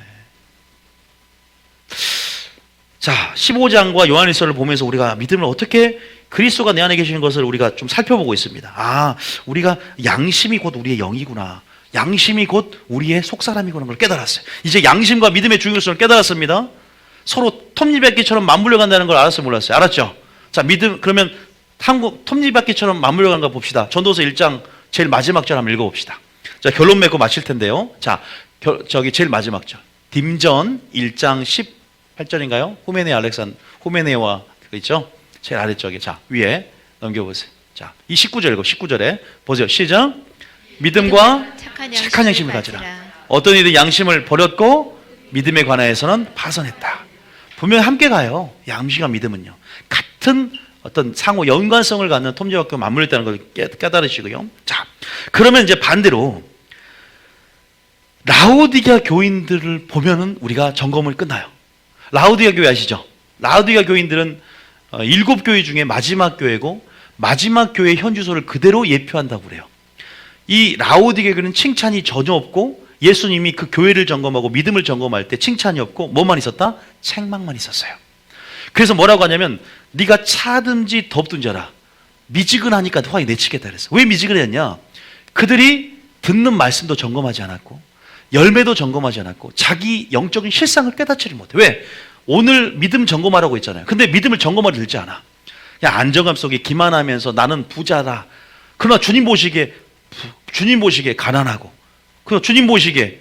자, 15장과 요한일서를 보면서 우리가 믿음을 어떻게 그리스도가 내 안에 계시는 것을 우리가 좀 살펴보고 있습니다. 아, 우리가 양심이 곧 우리의 영이구나. 양심이 곧 우리의 속사람이구나 걸 깨달았어요. 이제 양심과 믿음의 중요성을 깨달았습니다. 서로 톱니바퀴처럼 맞물려 간다는 걸 알았어요, 몰랐어요? 알았죠? 자, 믿음 그러면 톱니바퀴처럼 맞물려 가는 거 봅시다. 전도서 1장 제일 마지막 절 한번 읽어봅시다. 자, 결론 맺고 마칠 텐데요. 자, 저기 제일 마지막 절. 딤전 1장 18절인가요? 후메네와 그거 있죠? 제일 아래쪽에. 자, 위에 넘겨보세요. 자, 이 19절 읽어. 19절에 보세요. 시작. 믿음과 착한 양심을 가지라. 어떤 이들이 양심을 버렸고 믿음에 관하여서는 파선했다. 분명히 함께 가요. 양심과 믿음은요. 같은 어떤 상호 연관성을 갖는 통제학교 맞물렸다는 걸 깨달으시고요. 자, 그러면 이제 반대로 라오디게아 교인들을 보면은 우리가 점검을 끝나요. 라오디게아 교회 아시죠? 라오디게아 교인들은 7교회 중에 마지막 교회고 마지막 교회의 현주소를 그대로 예표한다고 그래요. 이 라오디게아 교회는 칭찬이 전혀 없고 예수님이 그 교회를 점검하고 믿음을 점검할 때 칭찬이 없고 뭐만 있었다? 책망만 있었어요. 그래서 뭐라고 하냐면 네가 차든지 덥든지 알아. 미지근하니까 화에 내치겠다 그랬어. 왜 미지근했냐? 그들이 듣는 말씀도 점검하지 않았고 열매도 점검하지 않았고 자기 영적인 실상을 깨닫지를 못해. 왜? 오늘 믿음 점검하라고 했잖아요. 근데 믿음을 점검하려 들지 않아. 그냥 안정감 속에 기만하면서 나는 부자다. 그러나 주님 보시기에 가난하고 그리고 주님 보시기에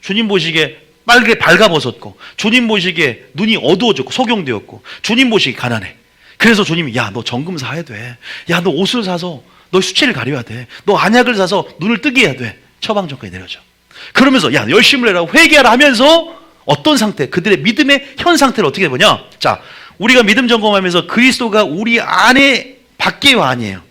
주님 보시기에 빨개 발가벗었고 주님 보시기에 눈이 어두워졌고 소경되었고 주님 보시기에 가난해. 그래서 주님이 야, 너 정금 사야 돼. 야, 너 옷을 사서 너 수치를 가려야 돼. 너 안약을 사서 눈을 뜨게 해야 돼. 처방전까지 내려줘. 그러면서 야, 열심을 해라 회개하라 하면서 어떤 상태, 그들의 믿음의 현 상태를 어떻게 보냐. 자, 우리가 믿음 점검하면서 그리스도가 우리 안에 밖에와 아니에요.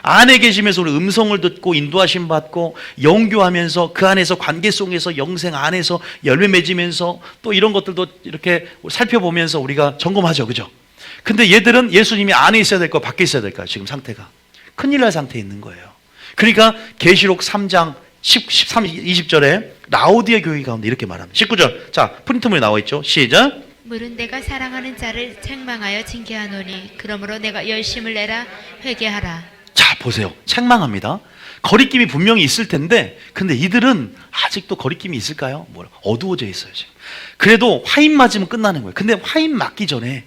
안에 계시면서 우리 음성을 듣고 인도하심 받고 영교하면서 그 안에서 관계 속에서 영생 안에서 열매 맺으면서 또 이런 것들도 이렇게 살펴보면서 우리가 점검하죠. 그죠? 근데 얘들은 예수님이 안에 있어야 될까 밖에 있어야 될까요? 지금 상태가 큰일 날 상태에 있는 거예요. 그러니까 계시록 3장 13, 20절에 라오디게아 교회 가운데 이렇게 말합니다. 19절. 자, 프린트물에 나와 있죠. 시작. 물은 내가 사랑하는 자를 책망하여 징계하노니 그러므로 내가 열심을 내라 회개하라. 자, 보세요. 책망합니다. 거리낌이 분명히 있을 텐데 근데 이들은 아직도 거리낌이 있을까요? 어두워져 있어요 지금. 그래도 화인 맞으면 끝나는 거예요. 근데 화인 맞기 전에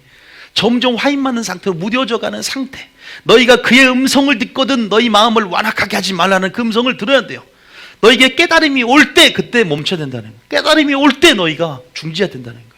점점 화인 맞는 상태로 무뎌져가는 상태. 너희가 그의 음성을 듣거든 너희 마음을 완악하게 하지 말라는 그 음성을 들어야 돼요. 너에게 깨달음이 올 때 그때 멈춰야 된다는 거예요. 깨달음이 올 때 너희가 중지해야 된다는 거예요.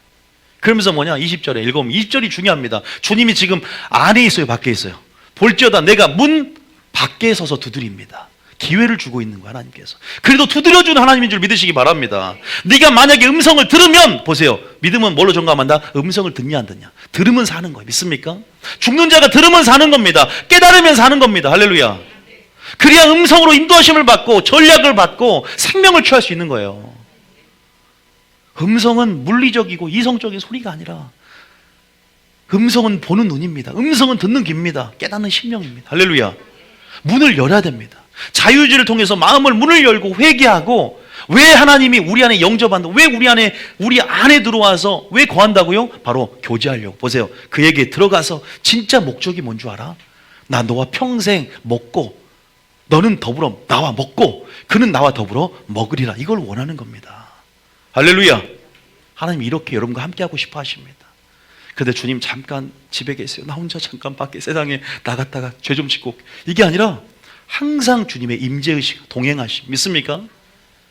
그러면서 뭐냐? 20절에 읽어보면 20절이 중요합니다. 주님이 지금 안에 있어요 밖에 있어요? 볼지어다 내가 문 밖에 서서 두드립니다. 기회를 주고 있는 거예요 하나님께서. 그래도 두드려주는 하나님인 줄 믿으시기 바랍니다. 네가 만약에 음성을 들으면 보세요. 믿음은 뭘로 점검한다? 음성을 듣냐 안 듣냐. 들으면 사는 거예요. 믿습니까? 죽는 자가 들으면 사는 겁니다. 깨달으면 사는 겁니다. 할렐루야. 그래야 음성으로 인도하심을 받고 전략을 받고 생명을 취할 수 있는 거예요. 음성은 물리적이고 이성적인 소리가 아니라 음성은 보는 눈입니다. 음성은 듣는 귀입니다. 깨닫는 심령입니다. 할렐루야. 문을 열어야 됩니다. 자유주의를 통해서 마음을 문을 열고 회개하고 왜 하나님이 우리 안에 영접한다? 왜 우리 안에 들어와서 왜 거한다고요? 바로 교제하려고. 보세요. 그에게 들어가서 진짜 목적이 뭔 줄 알아? 나 너와 평생 먹고 너는 더불어 나와 먹고 그는 나와 더불어 먹으리라. 이걸 원하는 겁니다. 할렐루야. 하나님 이렇게 여러분과 함께하고 싶어 하십니다. 근데 주님 잠깐 집에 계세요. 나 혼자 잠깐 밖에 세상에 나갔다가 죄 좀 짓고 이게 아니라 항상 주님의 임재의식 동행하심. 믿습니까?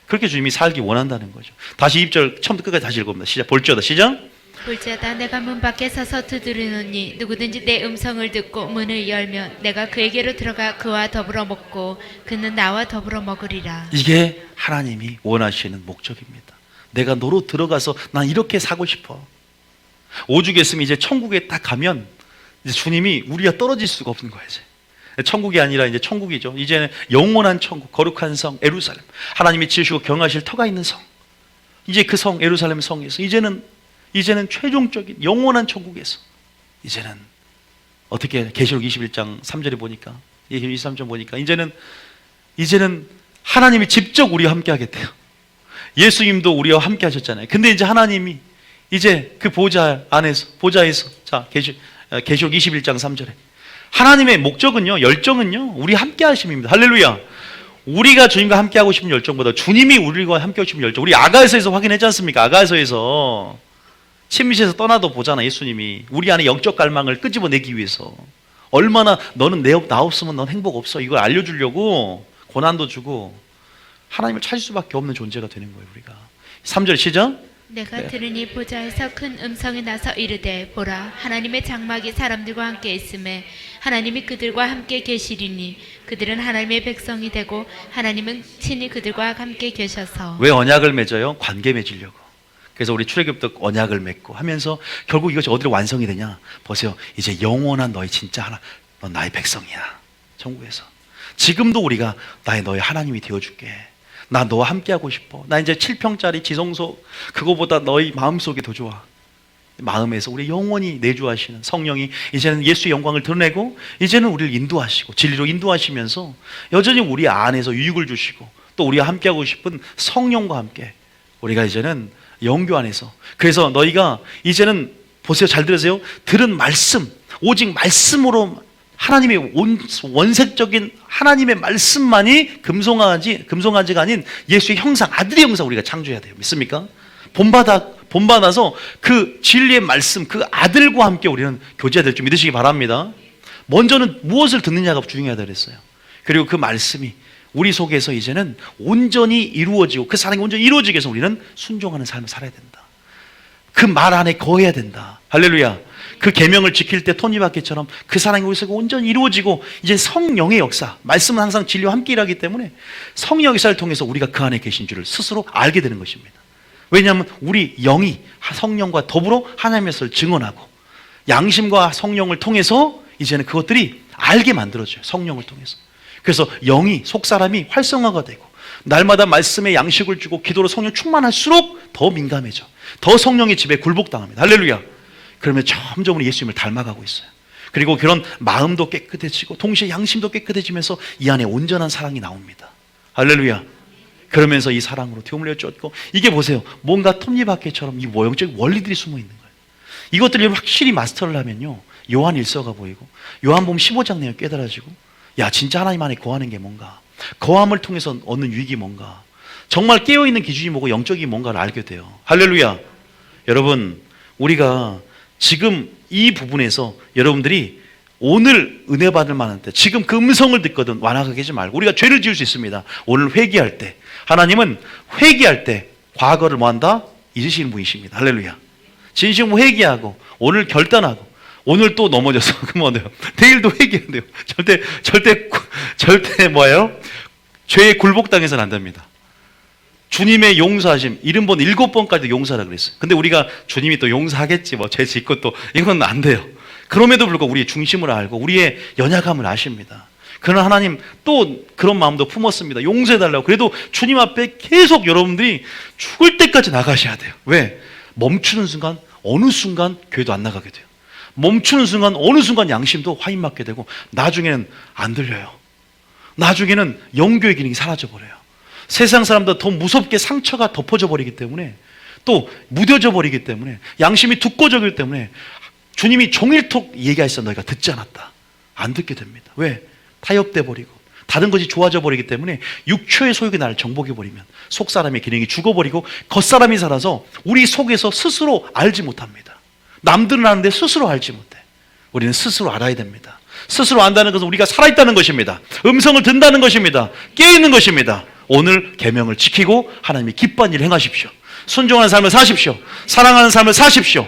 그렇게 주님이 살기 원한다는 거죠. 다시 2절 처음부터 끝까지 다시 읽어봅니다. 시작. 볼지어다. 시작. 볼지어다 내가 문 밖에 서서 두드리노니 누구든지 내 음성을 듣고 문을 열면 내가 그에게로 들어가 그와 더불어 먹고 그는 나와 더불어 먹으리라. 이게 하나님이 원하시는 목적입니다. 내가 너로 들어가서 난 이렇게 사고 싶어. 오죽 했으면 이제 천국에 딱 가면 이제 주님이 우리가 떨어질 수가 없는 거예요. 이제. 천국이 아니라 이제 천국이죠. 이제는 영원한 천국, 거룩한 성 예루살렘, 하나님이 지으시고 경하실 터가 있는 성. 이제 그 성 예루살렘 성에서 이제는 최종적인 영원한 천국에서 이제는 어떻게 계시록 21장 3절에 보니까 23절 보니까 이제는 하나님이 직접 우리와 함께 하겠대요. 예수님도 우리와 함께 하셨잖아요. 근데 이제 하나님이 이제 그 보좌에서 자 계시록 21장 3절에 하나님의 목적은요, 열정은요, 우리 함께 하심입니다. 할렐루야. 우리가 주님과 함께 하고 싶은 열정보다 주님이 우리와 함께 하고 싶은 열정. 우리 아가에서에서 확인했지 않습니까? 아가에서에서 침실에서 떠나도 보잖아. 예수님이 우리 안에 영적 갈망을 끄집어내기 위해서 얼마나 너는 나 없으면 넌 행복 없어 이걸 알려주려고 고난도 주고 하나님을 찾을 수밖에 없는 존재가 되는 거예요. 우리가 3절 시작. 내가 들으니 보좌에서 큰 음성이 나서 이르되 보라 하나님의 장막이 사람들과 함께 있음에 하나님이 그들과 함께 계시리니 그들은 하나님의 백성이 되고 하나님은 친히 그들과 함께 계셔서. 왜 언약을 맺어요? 관계 맺으려고. 그래서 우리 출애굽도 언약을 맺고 하면서 결국 이것이 어디로 완성이 되냐? 보세요. 이제 영원한 너희 진짜 하나, 넌 나의 백성이야. 천국에서. 지금도 우리가 너의 하나님이 되어줄게. 나 너와 함께하고 싶어. 나 이제 7평짜리 지성소 그거보다 너희 마음속이 더 좋아. 마음에서 우리 영원히 내주하시는 성령이 이제는 예수의 영광을 드러내고 이제는 우리를 인도하시고 진리로 인도하시면서 여전히 우리 안에서 유익을 주시고 또 우리와 함께하고 싶은 성령과 함께 우리가 이제는 영교 안에서. 그래서 너희가 이제는 보세요. 잘 들으세요. 들은 말씀 오직 말씀으로 하나님의 원색적인 하나님의 말씀만이 금송아지가 아닌 예수의 형상, 아들의 형상 우리가 창조해야 돼요. 믿습니까? 본받아서 그 진리의 말씀, 그 아들과 함께 우리는 교제해야 될 줄 믿으시기 바랍니다. 먼저는 무엇을 듣느냐가 중요하다 그랬어요. 그리고 그 말씀이 우리 속에서 이제는 온전히 이루어지고 그 사랑이 온전히 이루어지기 위해서 우리는 순종하는 삶을 살아야 된다. 그 말 안에 거해야 된다. 할렐루야. 그 계명을 지킬 때 톱니바퀴처럼 그 사랑이 우리 속에 온전히 이루어지고 이제 성령의 역사, 말씀은 항상 진리와 함께 일하기 때문에 성령의 역사를 통해서 우리가 그 안에 계신 줄을 스스로 알게 되는 것입니다. 왜냐하면 우리 영이 성령과 더불어 하나님의 것을 증언하고 양심과 성령을 통해서 이제는 그것들이 알게 만들어져요. 성령을 통해서. 그래서 영이 속사람이 활성화가 되고 날마다 말씀에 양식을 주고 기도로 성령 충만할수록 더 민감해져. 더 성령의 집에 굴복당합니다. 할렐루야. 그러면 점점 우리 예수님을 닮아가고 있어요. 그리고 그런 마음도 깨끗해지고 동시에 양심도 깨끗해지면서 이 안에 온전한 사랑이 나옵니다. 할렐루야. 그러면서 이 사랑으로 되물려 쫓고 이게 보세요. 뭔가 톱니바퀴처럼 이 영적 원리들이 숨어 있는 거예요. 이것들을 확실히 마스터를 하면요. 요한 1서가 보이고 요한복음 15장 내용 깨달아지고 야 진짜 하나님 안에 거하는 게 뭔가 거함을 통해서 얻는 유익이 뭔가 정말 깨어있는 기준이 뭐고 영적이 뭔가를 알게 돼요. 할렐루야. 여러분 우리가 지금 이 부분에서 여러분들이 오늘 은혜 받을 만한 때 지금 그 음성을 듣거든 완악하게 하지 말고 우리가 죄를 지을 수 있습니다. 오늘 회개할 때 하나님은 회개할 때 과거를 뭐한다? 잊으시는 분이십니다. 할렐루야. 진심으로 회개하고 오늘 결단하고 오늘 또 넘어져서 그러면 돼요. 내일도 회개해야 돼요. 절대 뭐예요? 죄에 굴복당해서는 안 됩니다. 주님의 용서하심 70번 7번까지 용서하라 그랬어요. 근데 우리가 주님이 또 용서하겠지 뭐 죄 짓고 또 이건 안 돼요. 그럼에도 불구하고 우리의 중심을 알고 우리의 연약함을 아십니다. 그러나 하나님 또 그런 마음도 품었습니다. 용서해달라고. 그래도 주님 앞에 계속 여러분들이 죽을 때까지 나가셔야 돼요. 왜? 멈추는 순간 어느 순간 교회도 안 나가게 돼요. 멈추는 순간 어느 순간 양심도 화인 맞게 되고 나중에는 안 들려요. 나중에는 영교의 기능이 사라져버려요. 세상 사람보다 더 무섭게 상처가 덮어져 버리기 때문에 또 무뎌져 버리기 때문에 양심이 두꺼워지기 때문에 주님이 종일토록 얘기하셨어 너희가 듣지 않았다. 안 듣게 됩니다. 왜? 타협돼 버리고 다른 것이 좋아져 버리기 때문에 육초의 소욕이 나를 정복해 버리면 속사람의 기능이 죽어버리고 겉사람이 살아서 우리 속에서 스스로 알지 못합니다. 남들은 아는데 스스로 알지 못해. 우리는 스스로 알아야 됩니다. 스스로 안다는 것은 우리가 살아있다는 것입니다. 음성을 듣는다는 것입니다. 깨어있는 것입니다. 오늘 계명을 지키고 하나님이 기뻐하는 일을 행하십시오. 순종하는 삶을 사십시오. 사랑하는 삶을 사십시오.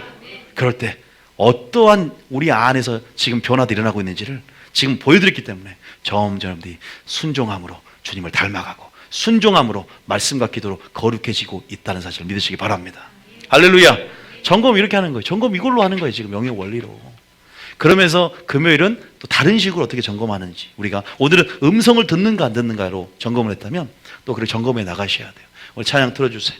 그럴 때 어떠한 우리 안에서 지금 변화가 일어나고 있는지를 지금 보여드렸기 때문에 점점 여러분들이 순종함으로 주님을 닮아가고 순종함으로 말씀과 기도로 거룩해지고 있다는 사실을 믿으시기 바랍니다. 할렐루야. 점검 이렇게 하는 거예요. 점검 이걸로 하는 거예요. 지금 영의 원리로. 그러면서 금요일은 또 다른 식으로 어떻게 점검하는지 우리가 오늘은 음성을 듣는가 안 듣는가로 점검을 했다면 또 그를 점검해 나가셔야 돼요. 오늘 찬양 틀어주세요.